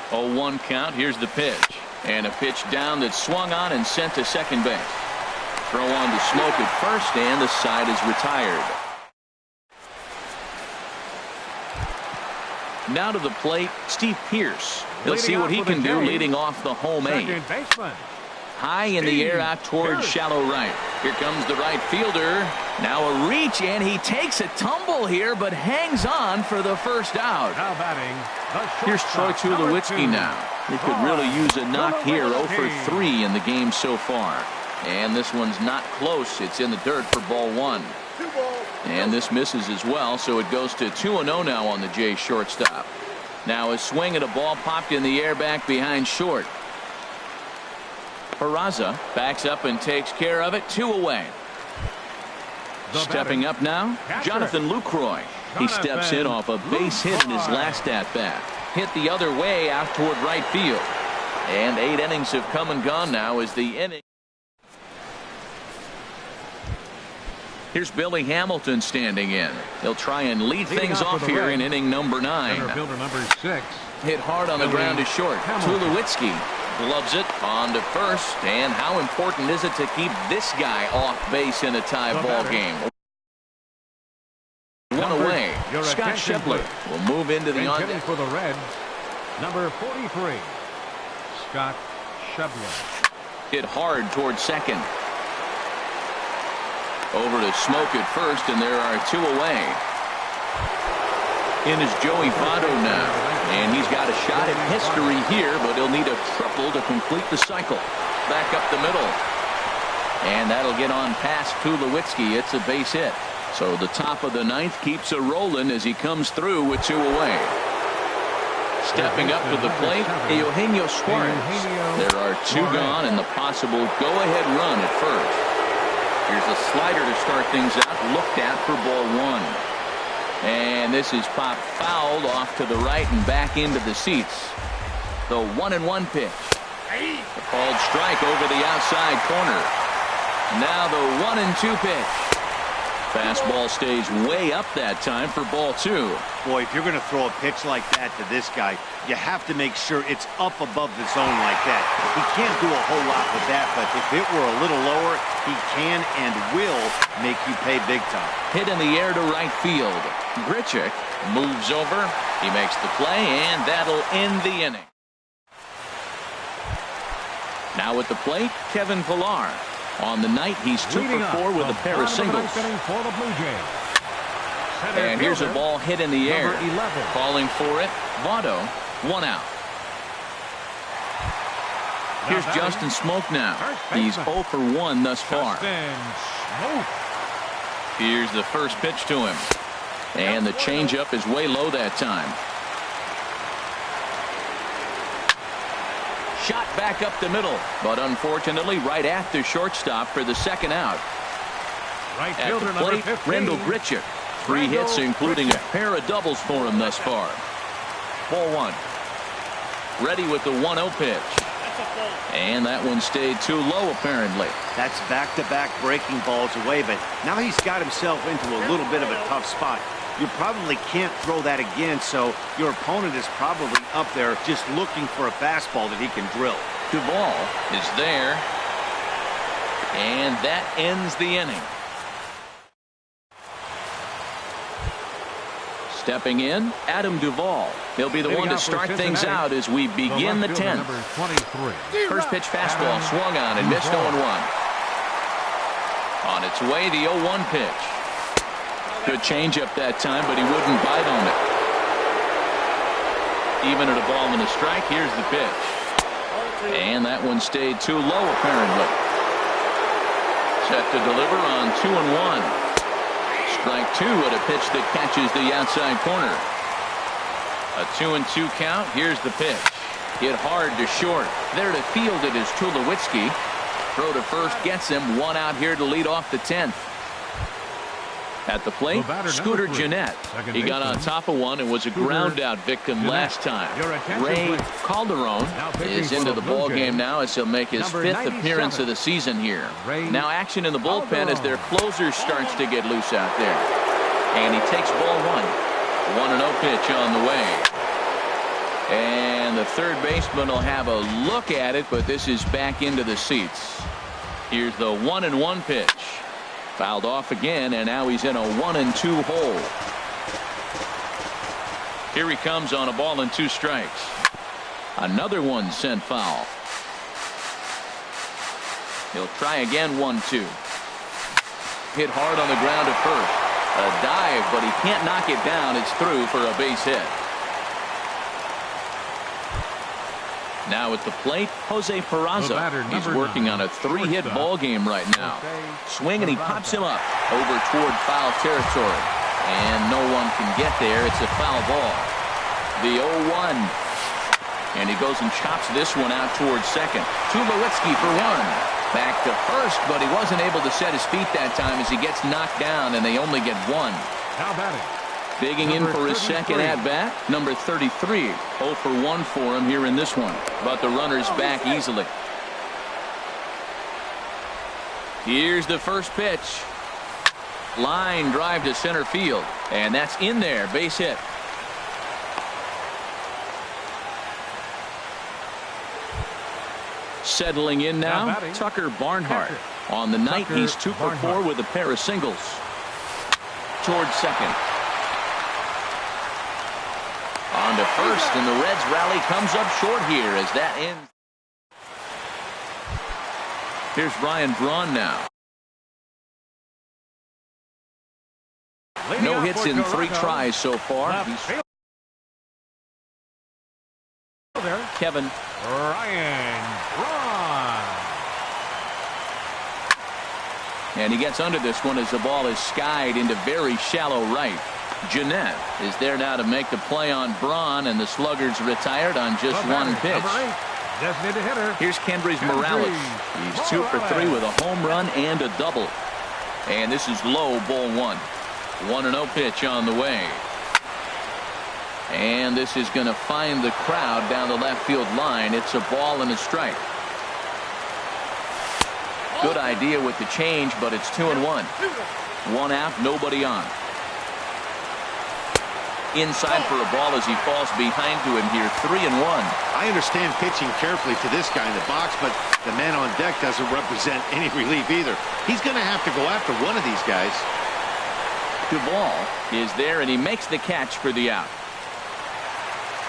0-1 count. Here's the pitch. And a pitch down that's swung on and sent to second base. Throw on to Smoke at first, and the side is retired. Now to the plate, Steve Pearce. He'll see what he can do leading off the home 8. High in the air out towards shallow right. Here comes the right fielder. Now a reach, and he takes a tumble here, but hangs on for the first out. Now batting. Here's Troy Tulowitzki now. He could really use a knock here. 0 for 3 in the game so far. And this one's not close. It's in the dirt for ball 1. And this misses as well, so it goes to 2-0 now on the Jays shortstop. Now a swing at a ball popped in the air back behind short. Peraza backs up and takes care of it. 2 away. Stepping up now, Jonathan Lucroy. He steps in off a base hit in his last at-bat. Hit the other way out toward right field. And 8 innings have come and gone now as the inning. Here's Billy Hamilton standing in. He'll try and lead things off here in inning number 9. Fielder number 6. Hit hard on the ground to short. Tulowitzki gloves it on to first. And how important is it to keep this guy off base in a tie ball game? 1 away. Scott Schebler will move into the on. For the Reds, Number 43, Scott Shevlin. Hit hard towards second. Over to Smoke at first, and there are 2 away. In is Joey Votto now, and he's got a shot at history here, but he'll need a triple to complete the cycle. Back up the middle, and that'll get on past Tulowitzki. It's a base hit. So the top of the 9th keeps it rolling as he comes through with 2 away. Stepping up to the plate, Eugenio Suarez. There are 2 gone and the possible go-ahead run at first. Here's a slider to start things out, looked at for ball 1. And this is popped fouled off to the right and back into the seats. The 1-1 pitch. A called strike over the outside corner. Now the 1-2 pitch. Fastball stays way up that time for ball 2. Boy, if you're going to throw a pitch like that to this guy, you have to make sure it's up above the zone like that. He can't do a whole lot with that, but if it were a little lower, he can and will make you pay big time. Hit in the air to right field. Grichuk moves over. He makes the play, and that'll end the inning. Now at the plate, Kevin Pillar. On the night, he's 2 for 4 with a pair of singles. And here's a ball hit in the air. Calling for it, Votto, 1 out. Here's Justin Smoke now. He's 0 for 1 thus far. Here's the first pitch to him. And the changeup is way low that time. Shot back up the middle, but unfortunately right at the shortstop for the 2nd out. At the plate, Randall Grichuk. 3 hits, including a pair of doubles for him thus far. Ball 1. Ready with the 1-0 pitch. And that one stayed too low, apparently. That's back-to-back breaking balls away, but now he's got himself into a little bit of a tough spot. You probably can't throw that again, so your opponent is probably up there just looking for a fastball that he can drill. Duvall is there, and that ends the inning. Stepping in, Adam Duvall. He'll be the one to start things out as we begin the 10th. First pitch fastball swung on and missed 0-1. On its way, the 0-1 pitch. Good changeup that time, but he wouldn't bite on it. Even at a ball and a strike, here's the pitch. And that one stayed too low, apparently. Set to deliver on 2-1. Strike 2 at a pitch that catches the outside corner. A 2-2 count. Here's the pitch. Hit hard to short. There to field it is Tulowitzki. Throw to first gets him. 1 out here to lead off the 10th. At the plate, Scooter Gennett. He got on top of one and was a ground-out victim last time. Ray Calderon is into the ball game now as he'll make his 5th appearance of the season here. Now action in the bullpen as their closer starts to get loose out there. And he takes ball 1. 1-0 pitch on the way. And the third baseman will have a look at it, but this is back into the seats. Here's the 1-1 pitch. Fouled off again, and now he's in a 1-2 hole. Here he comes on a ball and 2 strikes. Another one sent foul. He'll try again, 1-2. Hit hard on the ground at first. A dive, but he can't knock it down. It's through for a base hit. Now at the plate, Jose Peraza. He's working on a 3-hit ball game right now. Swing and he pops him up over toward foul territory. And no one can get there. It's a foul ball. The 0-1. And he goes and chops this one out towards second. Tulowitzki for 1. Back to first, but he wasn't able to set his feet that time as he gets knocked down, and they only get 1. How about it? Digging in for his second at-bat, number 33. 0 for 1 for him here in this one. But the runner's back easily. Here's the first pitch. Line drive to center field. And that's in there. Base hit. Settling in now, Tucker Barnhart. On the night, he's 2 for 4 with a pair of singles. Towards second. On to first, and the Reds rally comes up short here as that ends. Here's Ryan Braun now. No hits in 3 tries so far. Kevin Ryan Braun. And he gets under this one as the ball is skied into very shallow right. Jeanette is there now to make the play on Braun, and the Sluggers retired on just one pitch. Designated hitter. Here's Kendrys Morales. He's 2 for 3 with a home run and a double. And this is low, ball 1. 1-0 pitch on the way. And this is going to find the crowd down the left field line. It's a ball and a strike. Good idea with the change, but it's 2-1. 1 out, nobody on. Inside for a ball as he falls behind to him here. 3-1. I understand pitching carefully to this guy in the box, but the man on deck doesn't represent any relief either. He's going to have to go after one of these guys. Duvall is there, and he makes the catch for the out.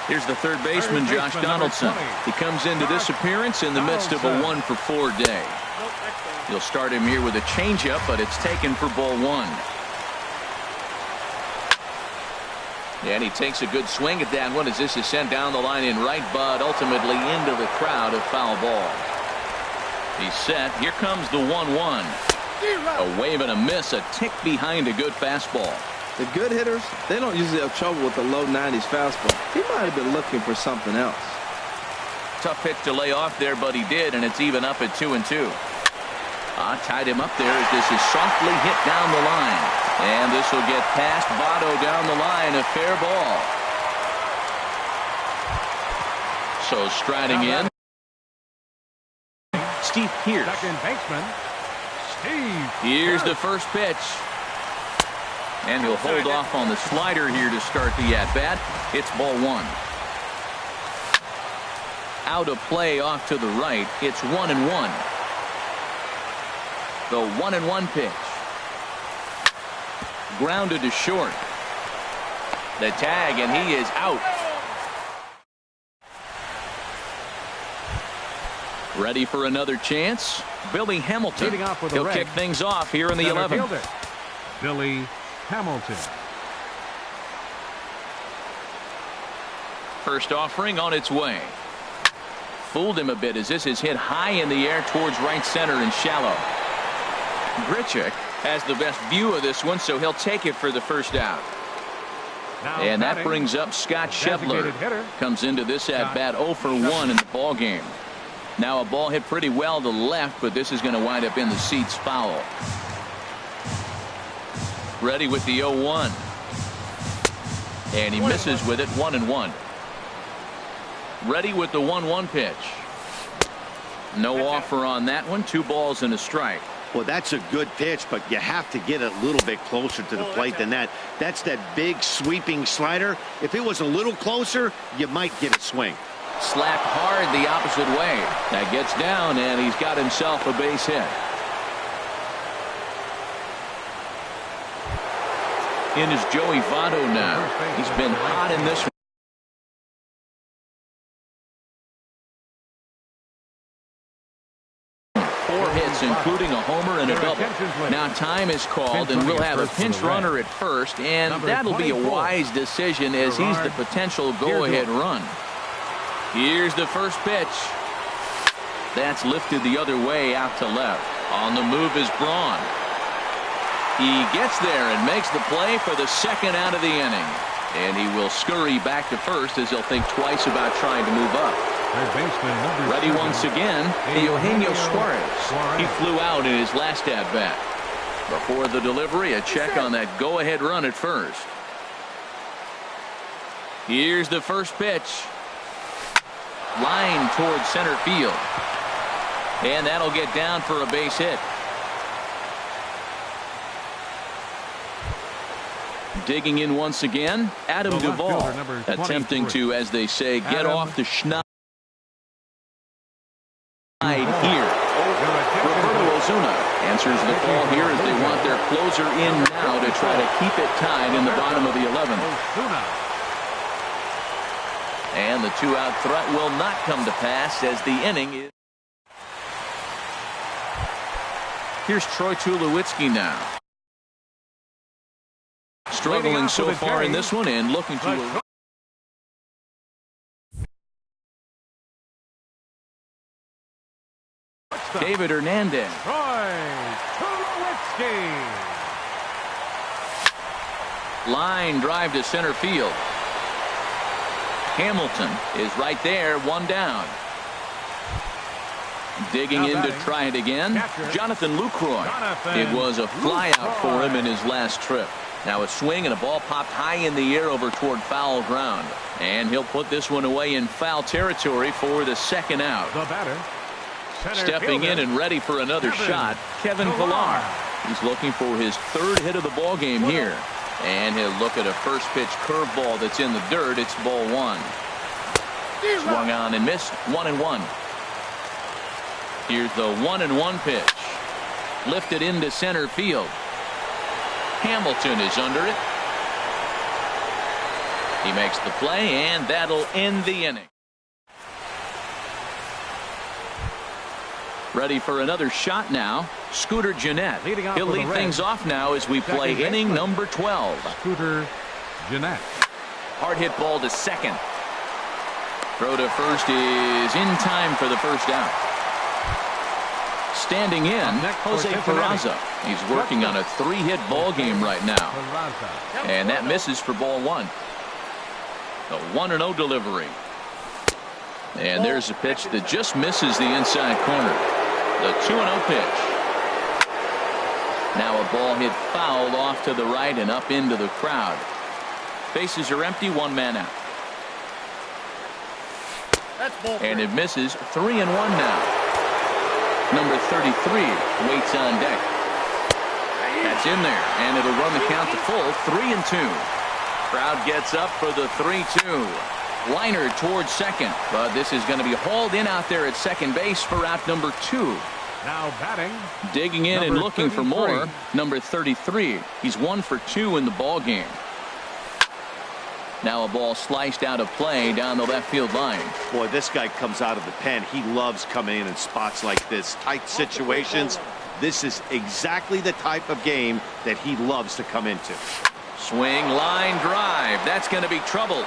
Here's the third baseman, Josh Donaldson. He comes into this appearance in the midst of a 1 for 4 day. He'll start him here with a changeup, but it's taken for ball 1. And he takes a good swing at that one as this is sent down the line in right, but ultimately into the crowd, a foul ball. He's set. Here comes the 1-1. A wave and a miss, a tick behind a good fastball. The good hitters, they don't usually have trouble with the low 90s fastball. He might have been looking for something else. Tough pitch to lay off there, but he did, and it's even up at 2-2. Tied him up there as this is softly hit down the line. And this will get past Votto down the line, a fair ball. So striding in, Steve Pearce. Second baseman, Steve. Here's the first pitch. And he'll hold off on the slider here to start the at-bat. It's ball 1. Out of play off to the right. It's 1-1. The 1-1 pitch. Grounded to short. The tag, and he is out. Ready for another chance? Billy Hamilton. He'll kick things off here in the 11th. Billy Hamilton. First offering on its way. Fooled him a bit as this is hit high in the air towards right center and shallow. Grichuk has the best view of this one, so he'll take it for the first out. And that brings up Scott Scheffler. Comes into this at bat 0 for 1 in the ball game. Now a ball hit pretty well to left, but this is going to wind up in the seats foul. Ready with the 0-1. And he misses with it. 1-1. Ready with the 1-1 pitch. No offer on that one. 2 balls and a strike. Well, that's a good pitch, but you have to get a little bit closer to the plate than that. That's that big sweeping slider. If it was a little closer, you might get a swing. Slapped hard the opposite way. That gets down, and he's got himself a base hit. In is Joey Votto now. He's been hot in this one. 4 hits, including a homer and a double. Now time is called, and we'll have a pinch runner at first, and that'll be a wise decision as he's the potential go-ahead run. Here's the first pitch. That's lifted the other way out to left. On the move is Braun. He gets there and makes the play for the second out of the inning. And he will scurry back to first as he'll think twice about trying to move up. Ready once again, Eugenio Suarez. He flew out in his last at-bat. Before the delivery, a check on that go-ahead run at first. Here's the first pitch. Line towards center field. And that'll get down for a base hit. Digging in once again, Adam Duvall, attempting to, as they say, get off the schneid here. Roberto Ozuna answers the call here as they want their closer in now to try to keep it tied in the bottom of the 11th. And the two-out threat will not come to pass as the inning is. Here's Troy Tulowitzki now. Struggling so far in this one and looking to. David Hernandez. Troy Tulowitzki. Line drive to center field. Hamilton is right there, one down. Digging in to try it again. Jonathan Lucroy. It was a fly out for him in his last trip. Now a swing and a ball popped high in the air over toward foul ground. And he'll put this one away in foul territory for the second out. The batter. Stepping in and ready for another shot, Kevin Pillar. He's looking for his third hit of the ball game here. And he'll look at a first pitch curveball that's in the dirt. It's ball one. Swung on and missed. 1-1. Here's the 1-1 pitch. Lifted into center field. Hamilton is under it. He makes the play, and that'll end the inning. Ready for another shot now. Scooter Gennett. He'll lead things off now as we play inning number 12. Scooter Gennett. Hard hit ball to second. Throw to first is in time for the first out. Standing in, Jose Peraza. He's working on a three-hit ball game right now. And that misses for ball one. The 1-0 delivery. And there's a pitch that just misses the inside corner. The 2-0 pitch. Now a ball hit foul off to the right and up into the crowd. Bases are empty, one man out. And it misses. 3-1 now. Number 33 waits on deck. That's in there, and it'll run the count to full. 3-2. Crowd gets up for the 3-2. Liner towards second, but this is going to be hauled in out there at second base for out number 2. Now batting. Digging in and looking for more. Number 33. He's 1 for 2 in the ball game. Now a ball sliced out of play down the left field line. Boy, this guy comes out of the pen. He loves coming in spots like this, tight situations. This is exactly the type of game that he loves to come into. Swing, line drive. That's going to be trouble.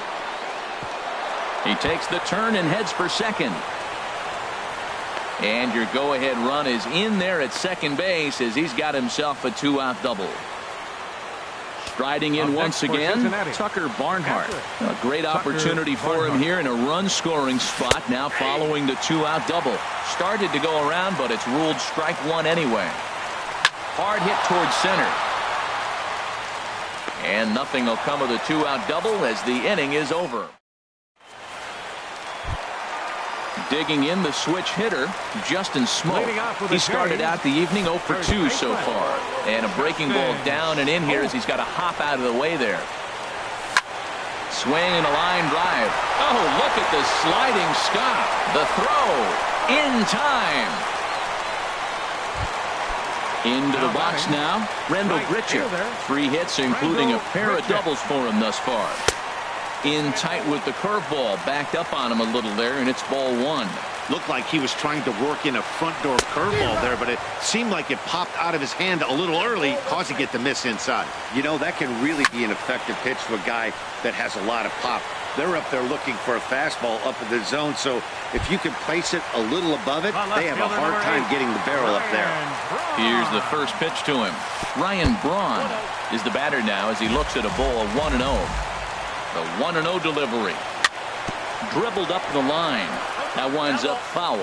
He takes the turn and heads for second. And your go-ahead run is in there at second base as he's got himself a two-out double. Striding in once again, Tucker Barnhart. A great opportunity for him here in a run-scoring spot now following the two-out double. Started to go around, but it's ruled strike one anyway. Hard hit towards center. And nothing will come of the two-out double as the inning is over. Digging in the switch hitter, Justin Smoke. He started out the evening 0 for 2 so far. And a breaking ball down and in here as he's got to hop out of the way there. Swing and a line drive. Oh, look at the sliding stop. The throw in time. Into the box now, Rendell Gritcher. 3 hits, including a pair of doubles for him thus far. In tight with the curveball, backed up on him a little there, and it's ball one. Looked like he was trying to work in a front door curveball there, but it seemed like it popped out of his hand a little early, causing it to miss inside. You know, that can really be an effective pitch to a guy that has a lot of pop. They're up there looking for a fastball up in the zone, so if you can place it a little above it, they have a hard time getting the barrel up there. Here's the first pitch to him. Ryan Braun is the batter now as he looks at a ball 1-0. The 1-0 delivery. Dribbled up the line. That winds up foul.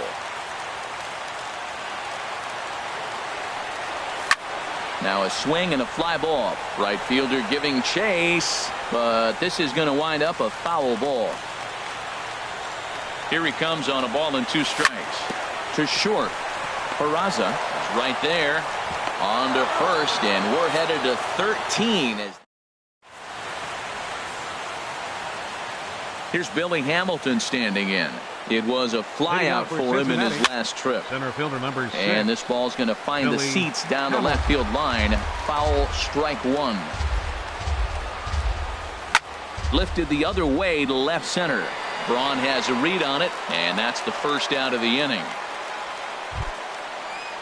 Now a swing and a fly ball. Right fielder giving chase, but this is going to wind up a foul ball. Here he comes on a ball and 2 strikes. To short. Peraza is right there. On to first, and we're headed to 13 as here's Billy Hamilton standing in. It was a flyout for him in his last trip. Center fielder number 6. And this ball's going to find the seats down the left field line. Foul, strike one. Lifted the other way to left center. Braun has a read on it, and that's the first out of the inning.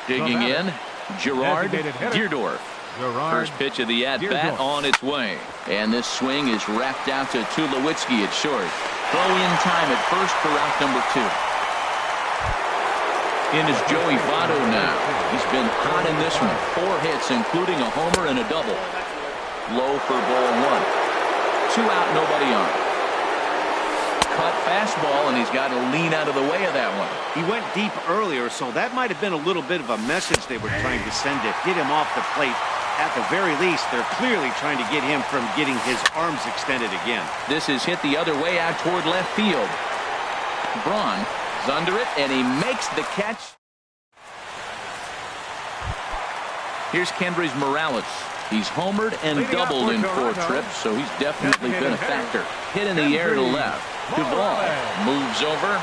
Digging in, Gerard Deerdorf. First pitch of the at-bat on its way. And this swing is wrapped out to Tulowitzki at short. Throw in time at first for out number 2. In is Joey Votto now. He's been hot in this one. 4 hits, including a homer and a double. Low for ball 1. 2 out, nobody on. Cut fastball, and he's got to lean out of the way of that one. He went deep earlier, so that might have been a little bit of a message they were trying to send to get him off the plate. At the very least, they're clearly trying to get him from getting his arms extended again. This is hit the other way out toward left field. Braun is under it, and he makes the catch. Here's Kendrys Morales. He's homered and doubled in 4 trips, so he's definitely been a factor. Hit in the air to left. Duvall moves over,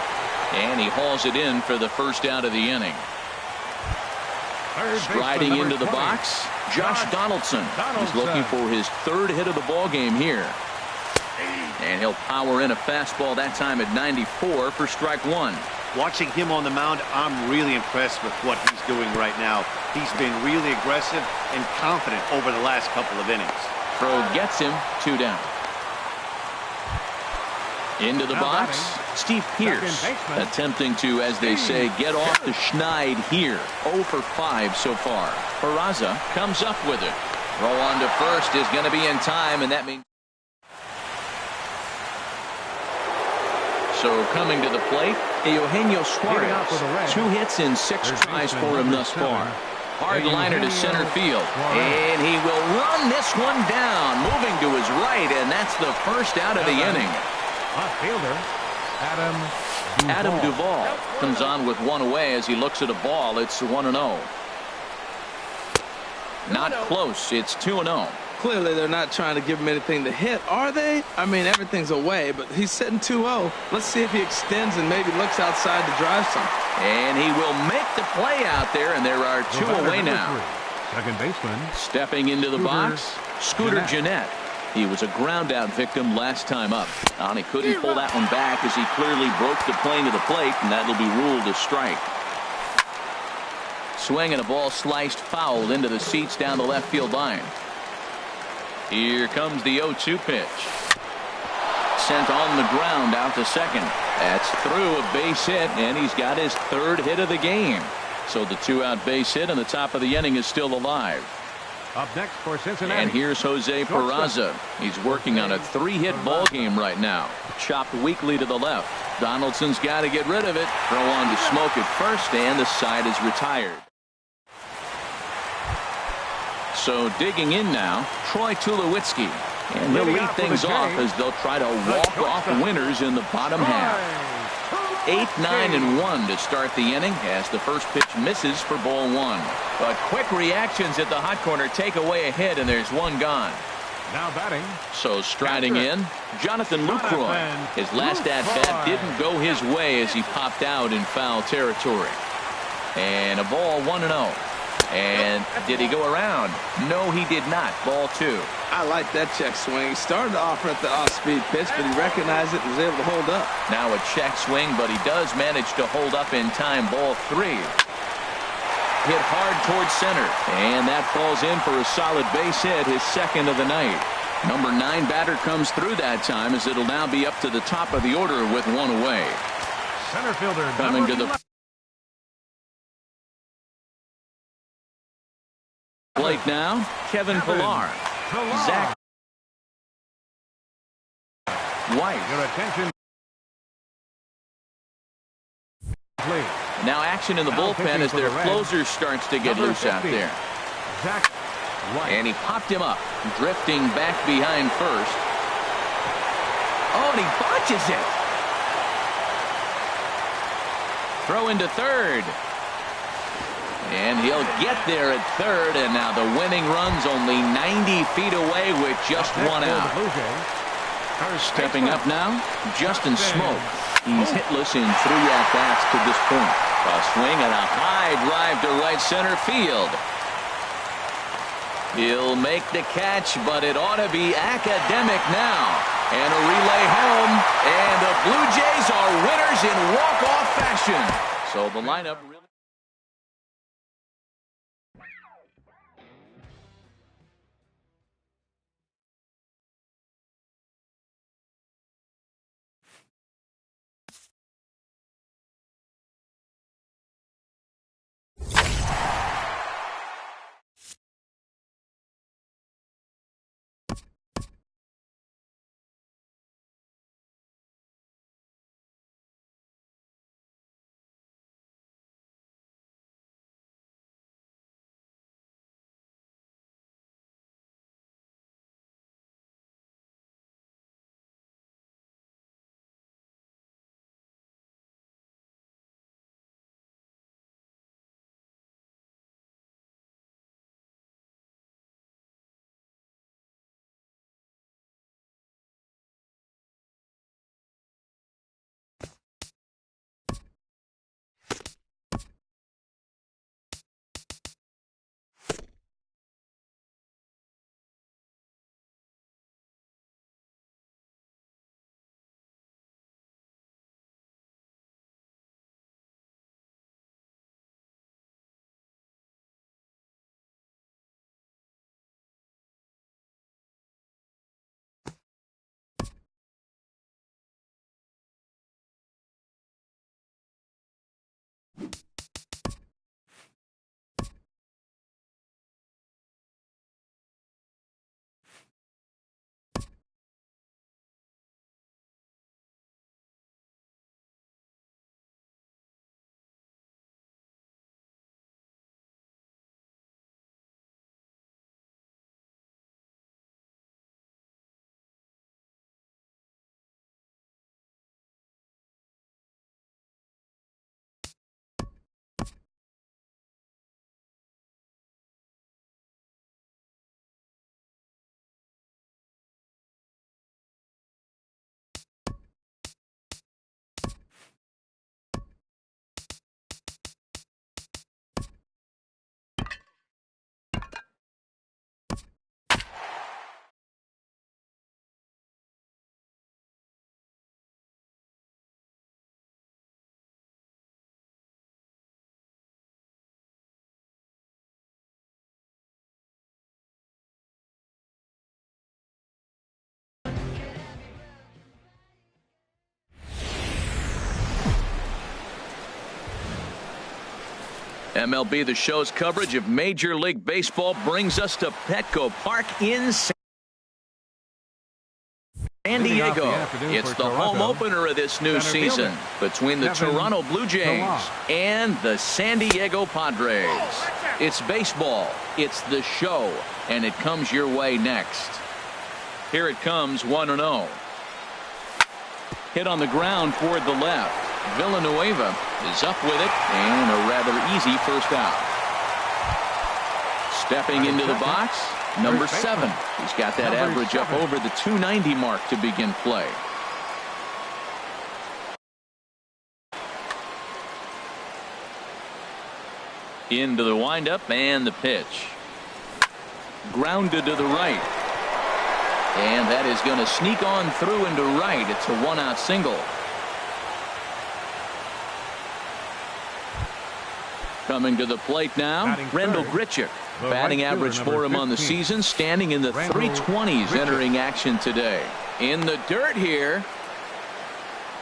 and he hauls it in for the first out of the inning. Striding into the box, Josh Donaldson. He's looking for his 3rd hit of the ball game here. And he'll power in a fastball that time at 94 for strike 1. Watching him on the mound, I'm really impressed with what he's doing right now. He's been really aggressive and confident over the last couple of innings. Throw gets him, 2 down. Into the box, Steve Pearce attempting to, as they say, get off the schneid here. 0 for 5 so far. Peraza comes up with it. Throw on to first is going to be in time, and that means. So coming to the plate, Eugenio Suarez. 2 hits in 6 tries for him thus far. Hard liner to center field. And he will run this one down, moving to his right, and that's the first out of the inning. Left fielder, Adam Duvall comes on with 1 away as he looks at a ball. It's 1-0. Not close. It's 2-0. Clearly, they're not trying to give him anything to hit, are they? I mean, everything's away, but he's sitting 2-0. Let's see if he extends and maybe looks outside to drive some. And he will make the play out there, and there are 2 away now. Second baseman. Stepping into the box, Scooter Gennett. He was a ground-out victim last time up. And he couldn't pull that one back as he clearly broke the plane to the plate, and that'll be ruled a strike. Swing and a ball sliced foul into the seats down the left field line. Here comes the 0-2 pitch. Sent on the ground out to second. That's through a base hit, and he's got his 3rd hit of the game. So the 2-out base hit and the top of the inning is still alive. Up next for Cincinnati. And here's Jose Peraza. He's working on a 3-hit ball game right now. Chopped weakly to the left. Donaldson's got to get rid of it. Throw on to Smoke at first, and the side is retired. So digging in now, Troy Tulowitzki. And he'll lead things off as they'll try to walk off winners in the bottom half. 8, 9, and 1 to start the inning as the first pitch misses for ball 1. But quick reactions at the hot corner take away a hit, and there's 1 gone. Now batting. So striding in, Jonathan Lucroy. His last at-bat didn't go his way as he popped out in foul territory. And a ball 1-0. And did he go around? No, he did not. Ball 2. I like that check swing. He started off at the off-speed pitch, but he recognized it and was able to hold up. Now a check swing, but he does manage to hold up in time. Ball 3. Hit hard towards center, and that falls in for a solid base hit, his 2nd of the night. Number 9 batter comes through that time as it'll now be up to the top of the order with 1 away. Center fielder coming to the plate now, Kevin Pillar. Zach White. Your attention, please. Now action in the bullpen as their closer starts to get loose out there. Zach White. And he popped him up, drifting back behind first. Oh, and he botches it. Throw into third. And he'll get there at third, and now the winning run's only 90 feet away with just 1 out. Stepping up now, Justin Smoke. He's hitless in 3 at-bats to this point. A swing and a high drive to right center field. He'll make the catch, but it ought to be academic now. And a relay home. And the Blue Jays are winners in walk-off fashion. So the lineup really... MLB The Show's coverage of Major League Baseball brings us to Petco Park in San Diego. It's the home opener of this new season between the Toronto Blue Jays and the San Diego Padres. It's baseball, it's the show, and it comes your way next. Here it comes, 1-0. Hit on the ground toward the left. Villanueva is up with it, and a rather easy first out. Stepping into the box, number 7. He's got that average up over the 290 mark to begin play. Into the windup and the pitch. Grounded to the right. And that is going to sneak on through into right. It's a 1-out single. Coming to the plate now, Rendell Grichuk. Batting average for him on the season, standing in the 320s entering action today. In the dirt here.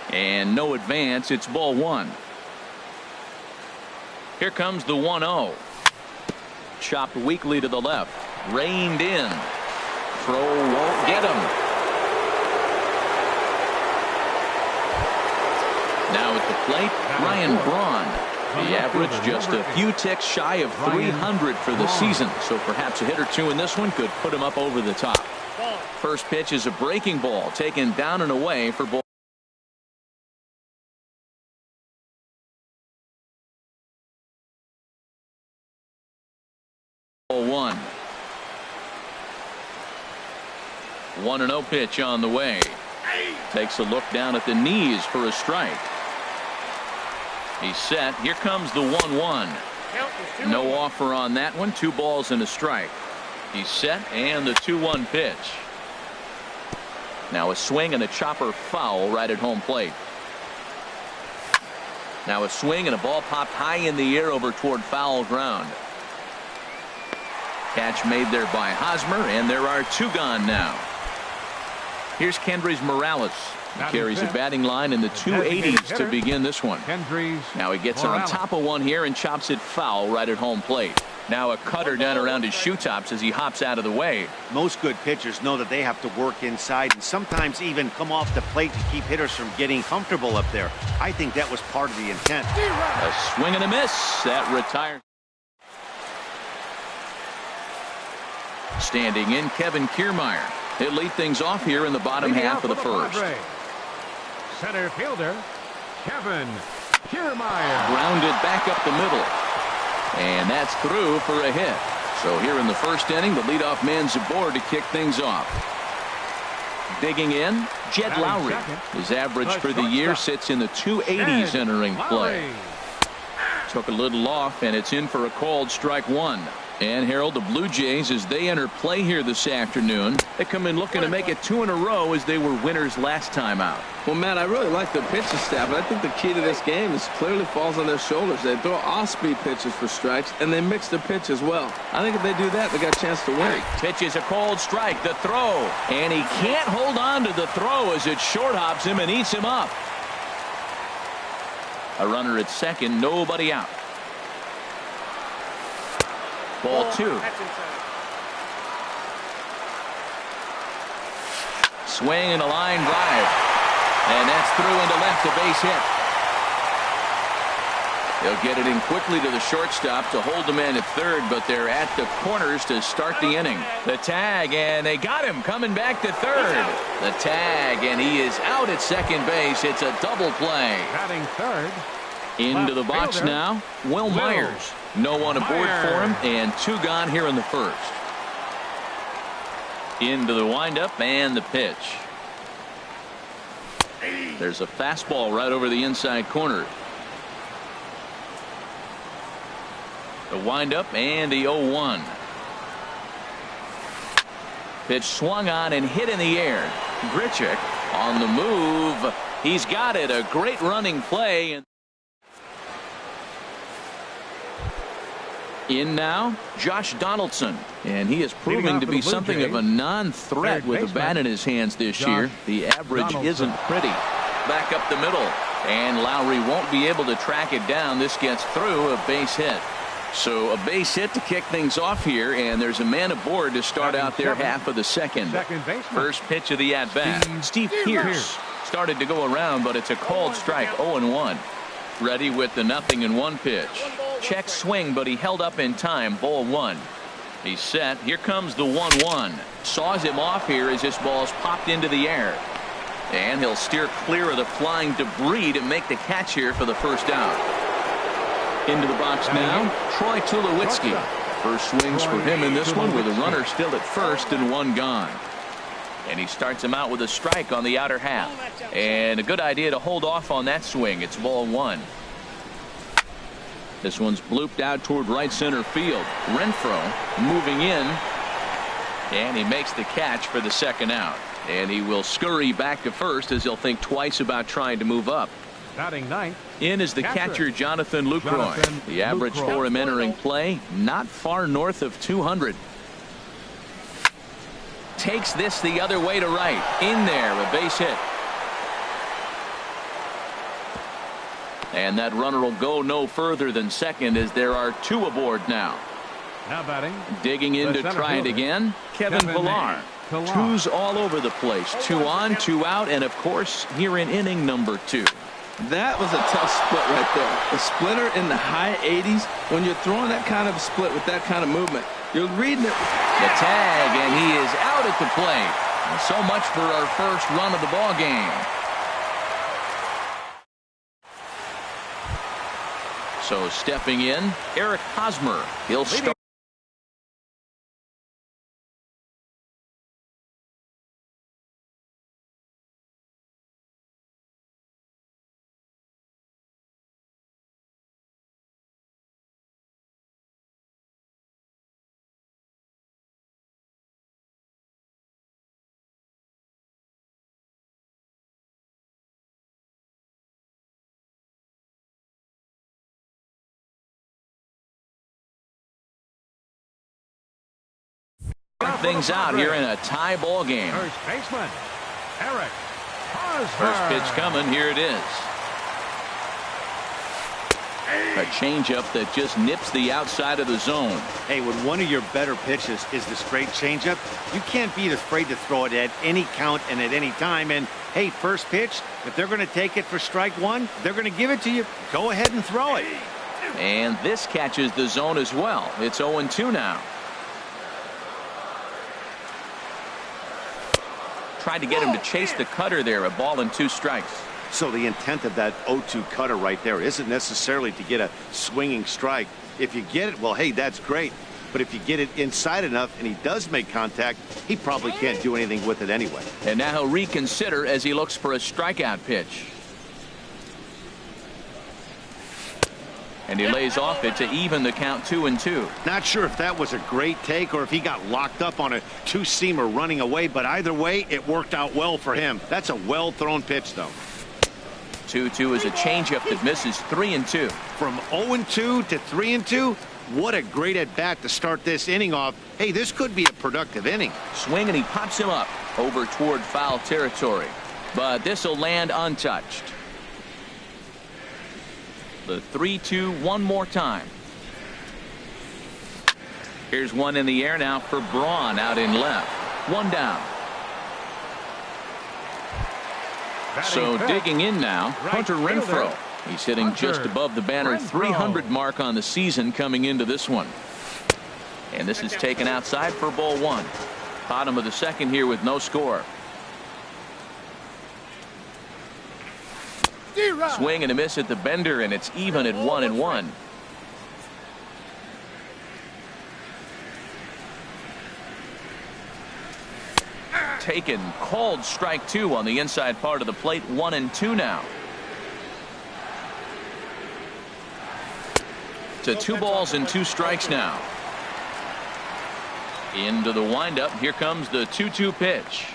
And no advance. It's ball 1. Here comes the 1-0. Chopped weakly to the left. Reined in. Throw won't get him. Now at the plate, Ryan Braun. The average just a few ticks shy of 300 for the season, so perhaps a hit or two in this one could put him up over the top. First pitch is a breaking ball taken down and away for ball. Ball 1. 1-0 pitch on the way. Takes a look down at the knees for a strike. He's set. Here comes the 1-1. No offer on that one. 2 balls and a strike. He's set, and the 2-1 pitch. Now a swing and a chopper foul right at home plate. Now a swing and a ball popped high in the air over toward foul ground. Catch made there by Hosmer, and there are two gone now. Here's Kendrys Morales. He carries a batting line in the 280s to begin this one. Now he gets on top of one here and chops it foul right at home plate. Now a cutter down around his shoe tops as he hops out of the way. Most good pitchers know that they have to work inside and sometimes even come off the plate to keep hitters from getting comfortable up there. I think that was part of the intent. A swing and a miss. That retires. Standing in, Kevin Kiermaier. He'll lead things off here in the bottom half of the first. Center fielder, Kevin Kiermaier. Grounded back up the middle. And that's through for a hit. So here in the first inning, the leadoff man's aboard to kick things off. Digging in, Jed Lowry. His average for the year sits in the 280s entering play. Took a little off, and it's in for a called strike one. And Harold, the Blue Jays, as they enter play here this afternoon, they come in looking to make it two in a row as they were winners last time out. Well, Matt, I really like the pitching staff, but I think the key to this game is clearly falls on their shoulders. They throw off-speed pitches for strikes, and they mix the pitch as well. I think if they do that, they got a chance to win. Pitches a cold strike, the throw, and he can't hold on to the throw as it short hops him and eats him up. A runner at second, nobody out. Ball two. Swing and a line drive. And that's through into left, a base hit. They'll get it in quickly to the shortstop to hold the man at third, but they're at the corners to start the inning. The tag, and they got him coming back to third. The tag, and he is out at second base. It's a double play. Batting third. Into the box now, Will Myers. No one aboard for him, and two gone here in the first. Into the windup and the pitch. There's a fastball right over the inside corner. The windup and the 0-1. Pitch swung on and hit in the air. Grichuk on the move. He's got it. A great running play. In now, Josh Donaldson, and he is proving to be something of a non-threat with a bat in his hands this year. The average isn't pretty. Back up the middle, and Lowry won't be able to track it down. This gets through, a base hit. So a base hit to kick things off here, and there's a man aboard to start out their half of the second. First pitch of the at-bat. Steve Pearce started to go around, but it's a called strike, 0-1. Ready with the 0-1 pitch. Check swing, but he held up in time. Ball one. He's set. Here comes the 1-1. Saws him off here as this ball's popped into the air. And he'll steer clear of the flying debris to make the catch here for the first out. Into the box now, Troy Tulowitzki. First swings for him in this one with a runner still at first and one gone. And he starts him out with a strike on the outer half. And a good idea to hold off on that swing. It's ball one. This one's blooped out toward right center field. Renfroe moving in. And he makes the catch for the second out. And he will scurry back to first as he'll think twice about trying to move up. Batting ninth. In is the catcher, Jonathan Lucroy. The average for him entering play, not far north of 200. Takes this the other way to right. In there, a base hit. And that runner will go no further than second as there are two aboard now. Now batting. Digging in to try it again, Kevin Pillar. Twos all over the place. Two on, two out, and of course here in inning number two. That was a tough split right there. A splitter in the high 80s. When you're throwing that kind of split with that kind of movement, you're reading it. The tag, and he is out at the plate. So much for our first run of the ball game. So stepping in, Eric Hosmer. He'll start. Things out here in a tie ball game. First baseman, Eric. First pitch coming. Here it is. A changeup that just nips the outside of the zone. Hey, when one of your better pitches is the straight changeup, you can't be afraid to throw it at any count and at any time. And hey, first pitch, if they're going to take it for strike one, they're going to give it to you. Go ahead and throw it. And this catches the zone as well. It's 0-2 now. Tried to get him to chase the cutter there. A ball and 2 strikes. So the intent of that 0-2 cutter right there isn't necessarily to get a swinging strike. If you get it, well, hey, that's great. But if you get it inside enough and he does make contact, he probably can't do anything with it anyway. And now he'll reconsider as he looks for a strikeout pitch. And he lays off it to even the count 2-2. Not sure if that was a great take or if he got locked up on a two-seamer running away, but either way, it worked out well for him. That's a well-thrown pitch, though. 2-2 is a changeup that misses. 3-2. From 0-2 to 3-2, what a great at-bat to start this inning off. Hey, this could be a productive inning. Swing, and he pops him up over toward foul territory. But this will land untouched. The 3-2 one more time. Here's one in the air now for Braun out in left. 1 down. So digging in now, Hunter Renfroe. He's hitting just above the banner 300 mark on the season coming into this one. And this is taken outside for ball 1. Bottom of the second here with no score. Swing and a miss at the bender, and it's even at 1-1. Taken, called strike 2 on the inside part of the plate. 1-2 now. To 2 balls and 2 strikes now. Into the windup. Here comes the 2-2 pitch.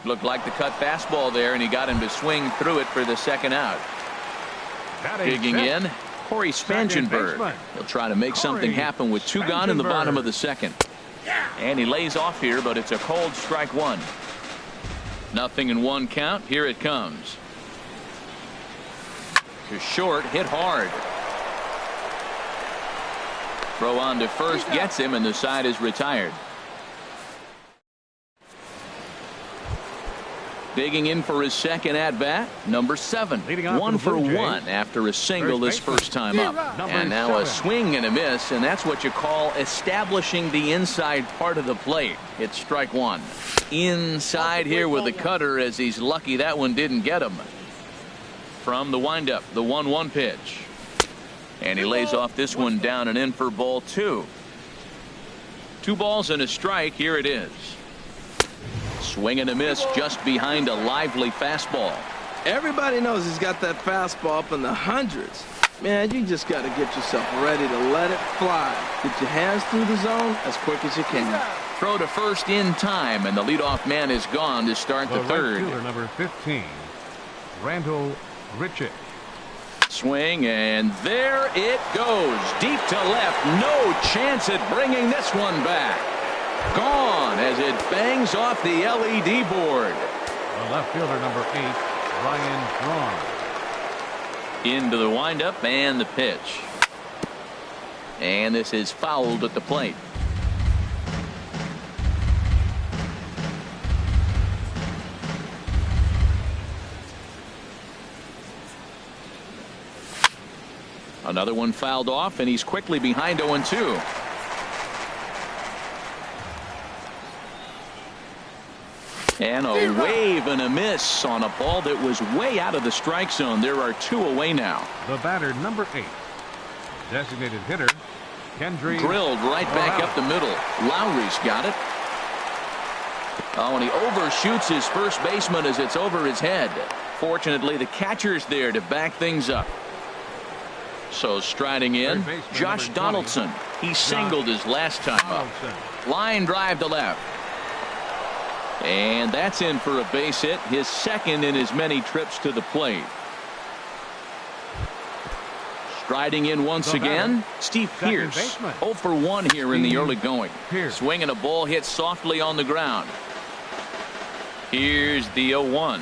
Looked like the cut fastball there, and he got him to swing through it for the second out. Digging in, Corey Spangenberg. He'll try to make something happen with 2 gone in the bottom of the second. And he lays off here, but it's a cold strike 1. 0-1 count. Here it comes. To short, hit hard. Throw on to first, gets him, and the side is retired. Digging in for his second at-bat, number 7. 1 for 1 after a single this first time up. And now a swing and a miss, and that's what you call establishing the inside part of the plate. It's strike 1. Inside here with the cutter, as he's lucky that one didn't get him. From the windup, the 1-1 pitch. And he lays off this one down and in for ball 2. 2 balls and a strike. Here it is. Swing and a miss just behind a lively fastball. Everybody knows he's got that fastball up in the hundreds. Man, you just got to get yourself ready to let it fly. Get your hands through the zone as quick as you can. Throw to first in time, and the leadoff man is gone to start the third. Right fielder, number 15, Randall Richett. Swing, and there it goes. Deep to left. No chance at bringing this one back. Gone as it bangs off the LED board. The left fielder, number 8, Ryan Braun. Into the windup and the pitch. And this is fouled at the plate. Another one fouled off, and he's quickly behind 0-2. And a wave and a miss on a ball that was way out of the strike zone. There are 2 away now. The batter, number 8, designated hitter, Kendry. Drilled right back up the middle. Lowry's got it. Oh, and he overshoots his first baseman as it's over his head. Fortunately, the catcher's there to back things up. So striding in, Josh Donaldson. He singled his last time up. Line drive to left. And that's in for a base hit, his second in as many trips to the plate. Striding in once again, Steve Pierce. 0 for 1 here in the early going. Swinging a ball hit softly on the ground. Here's the 0-1.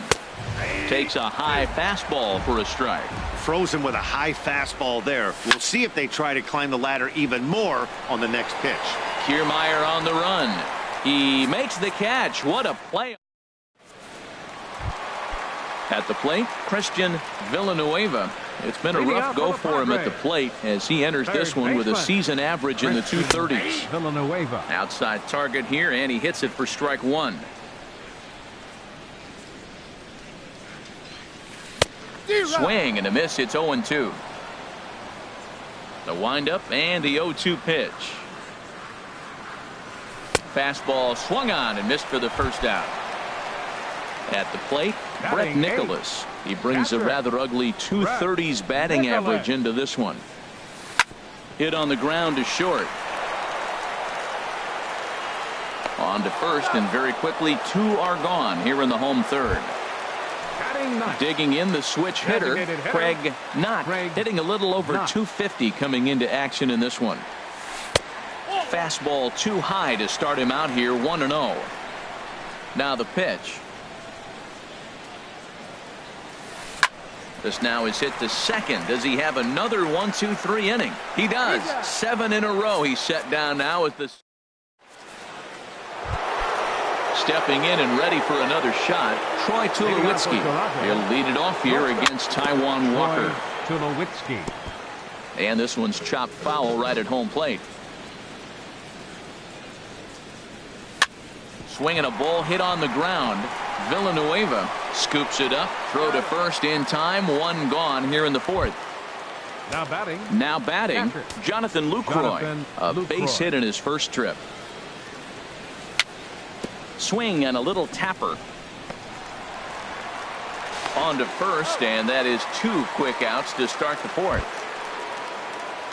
Takes a high fastball for a strike. Frozen with a high fastball there. We'll see if they try to climb the ladder even more on the next pitch. Kiermaier on the run. He makes the catch. What a play. At the plate, Christian Villanueva. It's been a rough go for him at the plate as he enters this one with a season average in the 230s. Villanueva. Outside target here, and he hits it for strike 1. Swing and a miss. It's 0-2. The windup and the 0-2 pitch. Fastball swung on and missed for the first out. At the plate, Brett Nicholas. He brings a rather ugly 230s batting average into this one. Hit on the ground to short. On to first, and very quickly 2 are gone here in the home third. Digging in the switch hitter, Craig Knott, hitting a little over 250 coming into action in this one. Fastball too high to start him out here, 1-0. Now the pitch. This now is hit to second. Does he have another 1-2-3 inning? He does. 7 in a row he's set down now with this. Stepping in and ready for another shot, Troy Tulowitzki. He'll lead it off here against Taijuan Walker. Tulowitzki. And this one's chopped foul right at home plate. Swinging a ball hit on the ground. Villanueva scoops it up. Throw to first in time. 1 gone here in the 4th. Now batting, Jonathan Lucroy. A base hit in his first trip. Swing and a little tapper. On to first, and that is 2 quick outs to start the 4th.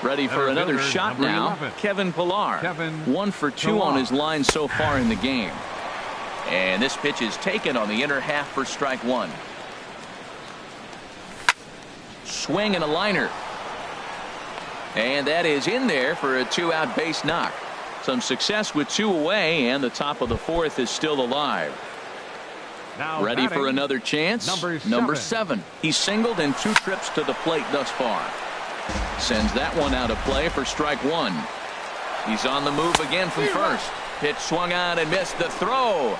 Ready for another shot now, Kevin Pillar. 1 for 2 on his line so far in the game. And this pitch is taken on the inner half for strike 1. Swing and a liner. And that is in there for a 2-out base knock. Some success with 2 away, and the top of the 4th is still alive. Ready for another chance? Number 7. He's singled in 2 trips to the plate thus far. Sends that one out of play for strike 1. He's on the move again from first. Pitch swung on and missed. The throw.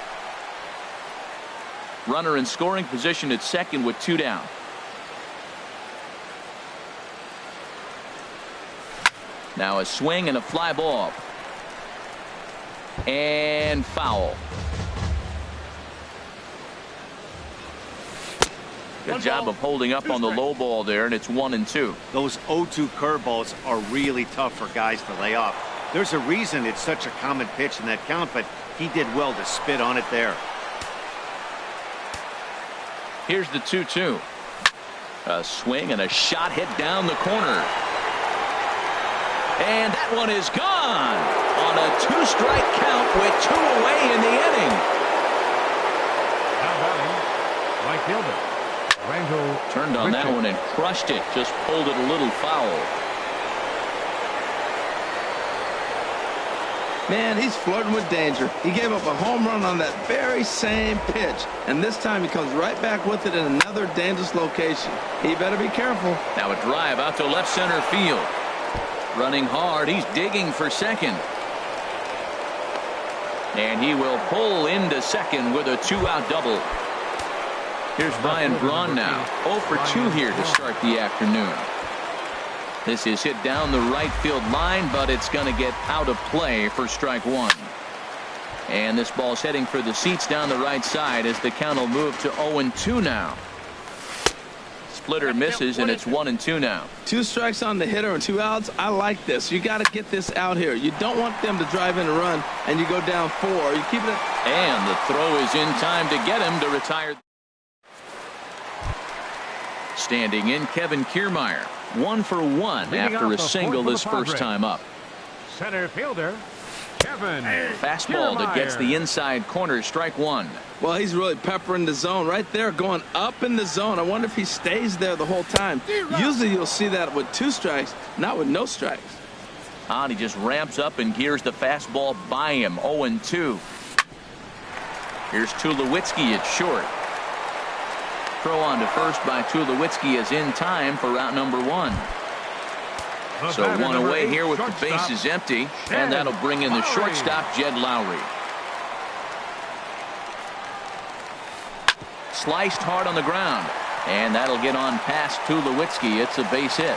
Runner in scoring position at second with 2 down. Now a swing and a fly ball. And foul. Good job of holding up on the low ball there, and it's 1-2. Those 0-2 curveballs are really tough for guys to lay off. There's a reason it's such a common pitch in that count, but he did well to spit on it there. Here's the 2-2. A swing and a shot hit down the corner. And that one is gone on a 2-strike count with 2 away in the inning. Now batting, right fielder. Turned on that one and crushed it. Just pulled it a little foul. Man, he's flirting with danger. He gave up a home run on that very same pitch, and this time he comes right back with it in another dangerous location. He better be careful. Now a drive out to left center field. Running hard, he's digging for second. And he will pull into second with a 2-out double. Here's Brian Braun now. 0 for 2 here to start the afternoon. This is hit down the right field line, but it's going to get out of play for strike 1. And this ball's heading for the seats down the right side as the count will move to 0-2 now. Splitter misses, and it's 1-2 now. 2 strikes on the hitter and 2 outs. I like this. You got to get this out here. You don't want them to drive in a run and you go down 4. You keep it. And the throw is in time to get him to retire. Standing in, Kevin Kiermaier. 1 for 1 after a single his first time up. Center fielder. Fastball that gets the inside corner, strike one. Well, he's really peppering the zone right there, going up in the zone. I wonder if he stays there the whole time. Usually you'll see that with 2 strikes, not with no strikes. And he just ramps up and gears the fastball by him. 0-2. Here's Tulowitzki at short. Throw on to first by Tulowitzki is in time for route number 1. So one away here with the bases empty, and that'll bring in the shortstop, Jed Lowry. Sliced hard on the ground, and that'll get on past Tulowitzki. It's a base hit.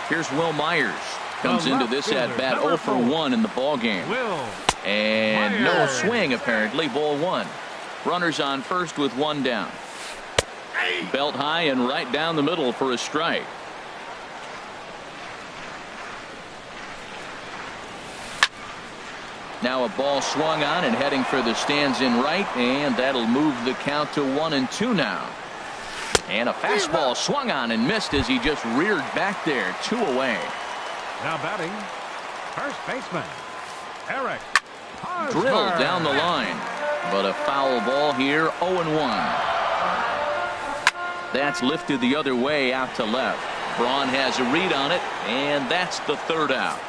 Here's Will Myers. Comes into this at bat 0 for 1 in the ball game. And no swing apparently. Ball 1. Runners on first with 1 down. Belt high and right down the middle for a strike. Now a ball swung on and heading for the stands in right, and that'll move the count to 1-2 now. And a fastball swung on and missed as he just reared back there. 2 away. Now batting, first baseman, Eric. Drilled down the line, but a foul ball here. 0-1. That's lifted the other way out to left. Braun has a read on it, and that's the 3rd out.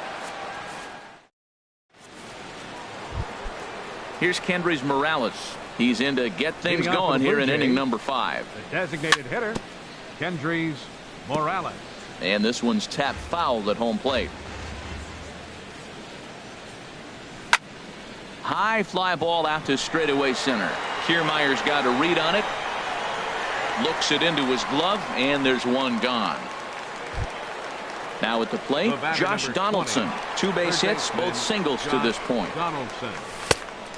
Here's Kendrys Morales. He's in to get things going here in inning number 5. The designated hitter, Kendrys Morales. And this one's tapped foul at home plate. High fly ball out to straightaway center. Kiermaier's got a read on it. Looks it into his glove, and there's one gone. Now at the plate, Josh Donaldson. 2 base hits, both singles to this point.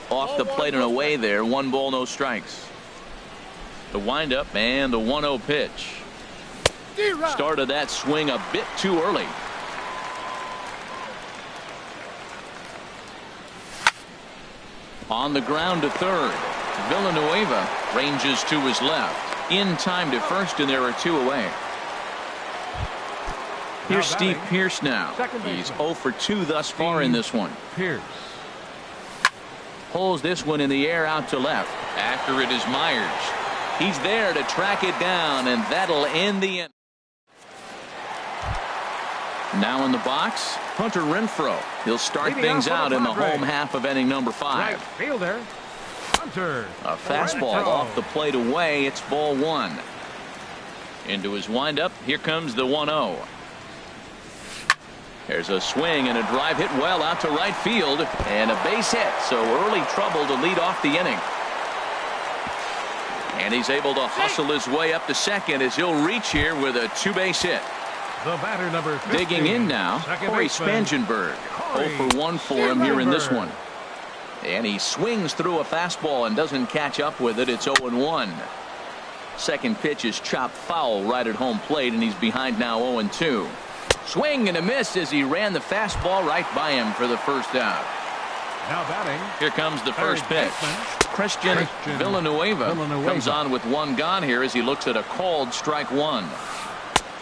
Off the plate and away there. 1 ball, no strikes. The windup and the 1-0 pitch. Started that swing a bit too early. On the ground to third. Villanueva ranges to his left. In time to first, and there are 2 away. Here's Steve Pearce now. He's 0 for 2 thus far in this one. Pearce pulls this one in the air out to left. After it is Myers. He's there to track it down, and that'll end the inning. Now in the box, Hunter Renfroe. He'll start things out in the home half of inning number 5. Right fielder, Hunter. A fastball off the plate away. It's ball 1. Into his windup. Here comes the 1-0. There's a swing and a drive hit well out to right field, and a base hit. So early trouble to lead off the inning. And he's able to hustle his way up to second as he'll reach here with a 2-base hit. The batter number 15, digging in now, Corey Spangenberg. 0 for 1 for him here in this one. And he swings through a fastball and doesn't catch up with it. It's 0-1. Second pitch is chopped foul right at home plate, and he's behind now 0-2. Swing and a miss as he ran the fastball right by him for the first out. Now batting. Here comes the first pitch. Christian Villanueva comes on with 1 gone here as he looks at a called strike 1.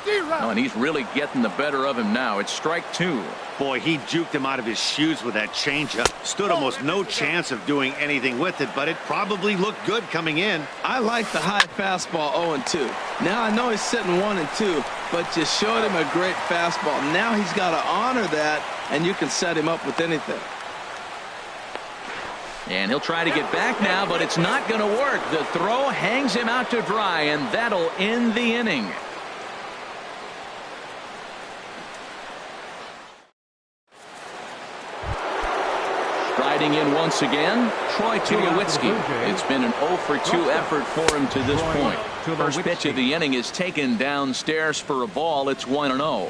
Oh, and he's really getting the better of him now. It's strike 2. Boy, he juked him out of his shoes with that changeup. Stood almost no chance of doing anything with it, but it probably looked good coming in. I like the high fastball 0-2. Now I know he's sitting 1-2, but just showed him a great fastball. Now he's got to honor that, and you can set him up with anything. And he'll try to get back now, but it's not going to work. The throw hangs him out to dry, and that'll end the inning. Riding in once again, Troy Tulowitzki. It's been an 0 for 2 effort for him to this point. First pitch of the inning is taken downstairs for a ball. It's 1-0.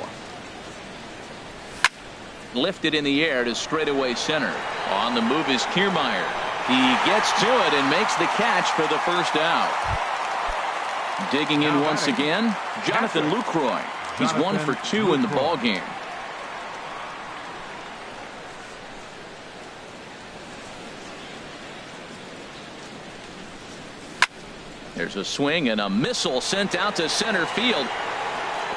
Lifted in the air to straightaway center. On the move is Kiermaier. He gets to it and makes the catch for the first out. Digging in once again, Jonathan Lucroy. He's 1 for 2 in the ball game. There's a swing and a missile sent out to center field.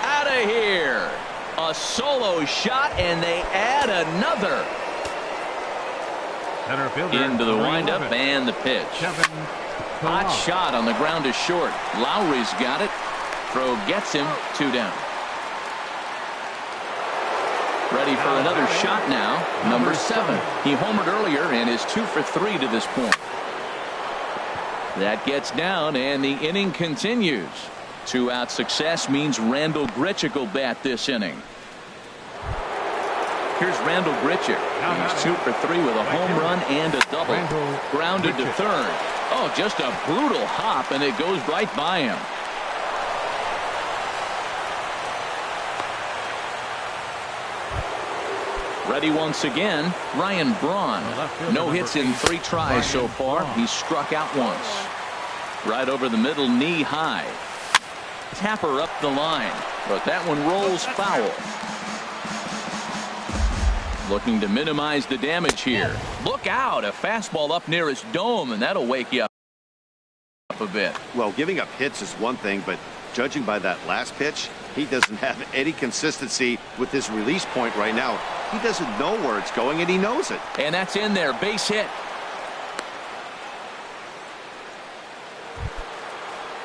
Out of here. A solo shot, and they add another. Into the windup and the pitch. Hot shot on the ground is short. Lowry's got it. Throw gets him 2 down. Ready for another shot now. Number 7. He homered earlier and is 2 for 3 to this point. That gets down, and the inning continues. 2-out success means Randall Grichuk will bat this inning. Here's Randall Grichuk. He's 2 for 3 with a home run and a double. Grounded to third. Oh, just a brutal hop, and it goes right by him. Ready once again, Ryan Braun. No hits in 3 tries so far. He's struck out once. Right over the middle, knee high. Tapper up the line, but that one rolls foul. Looking to minimize the damage here. Look out, a fastball up near his dome, and that'll wake you up a bit. Well, giving up hits is one thing, but judging by that last pitch, he doesn't have any consistency with his release point right now. He doesn't know where it's going, and he knows it. And that's in there, base hit.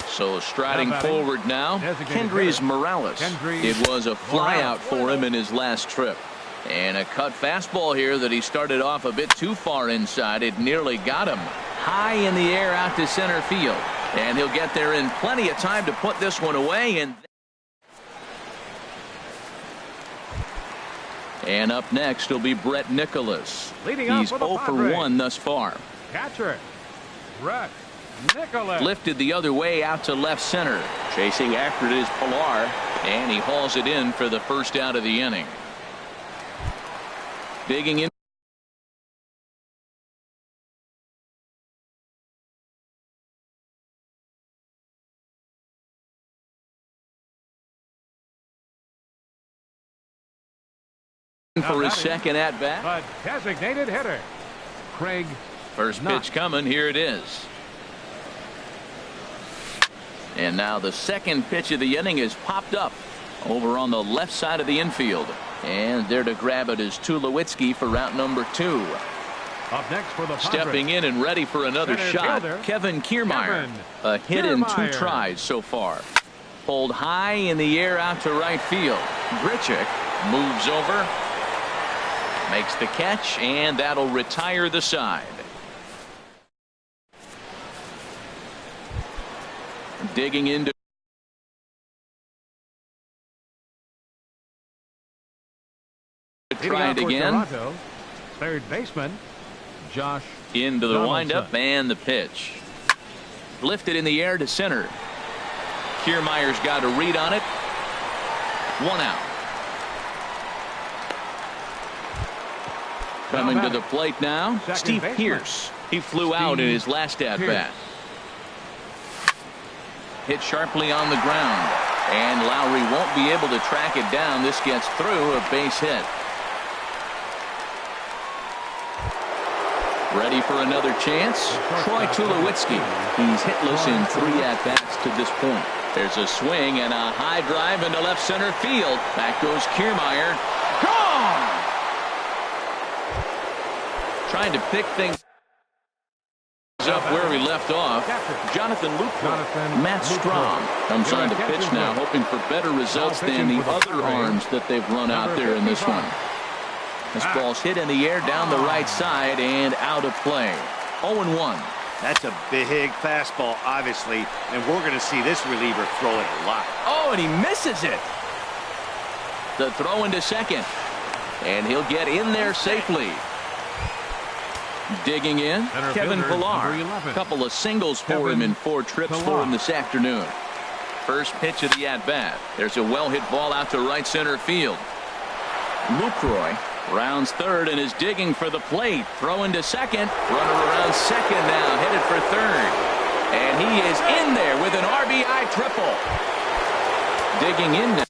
So striding forward now, Kendrys Morales. It was a flyout for him in his last trip. And a cut fastball here that he started off a bit too far inside. It nearly got him. High in the air out to center field. And he'll get there in plenty of time to put this one away. And up next will be Brett Nicholas. He's 0 for 1 thus far. Catcher, Brett Nicholas. Lifted the other way out to left center. Chasing after it is Pilar. And he hauls it in for the first out of the inning. Digging in. For his second at bat. The designated hitter, Craig. First pitch coming. Here it is. And now the second pitch of the inning is popped up over on the left side of the infield. And there to grab it is Tulowitzki for route number 2. Up next for the Padres. Stepping in and ready for another shot, Kevin Kiermaier. A hit in 2 tries so far. Pulled high in the air out to right field. Grichuk moves over, makes the catch, and that'll retire the side. Digging into try it again. Toronto, third baseman Josh into the windup and the pitch. Lifted in the air to center. Kiermaier's got a read on it. 1 out. Coming to the plate now, Steve Pearce. He flew out in his last at bat. Hit sharply on the ground, and Lowry won't be able to track it down. This gets through, a base hit. Ready for another chance? Troy Tulowitzki. He's hitless in 3 at-bats to this point. There's a swing and a high drive into left center field. Back goes Kiermaier. Gone! Trying to pick things up where we left off. Jonathan Lucroy. Matt Strom comes on to pitch now, hoping for better results than the other arms that they've run out there in this one. This ball's hit in the air down the right side and out of play. 0-1. That's a big fastball, obviously, and we're going to see this reliever throw it a lot. Oh, and he misses it. The throw into second, and he'll get in there safely. Digging in, Kevin Pilar. A couple of singles for him in 4 trips for him this afternoon. First pitch of the at-bat. There's a well-hit ball out to right center field. Lucroy rounds third and is digging for the plate. Throw into second. Runner around second now, headed for third. And he is in there with an RBI triple. Digging in now.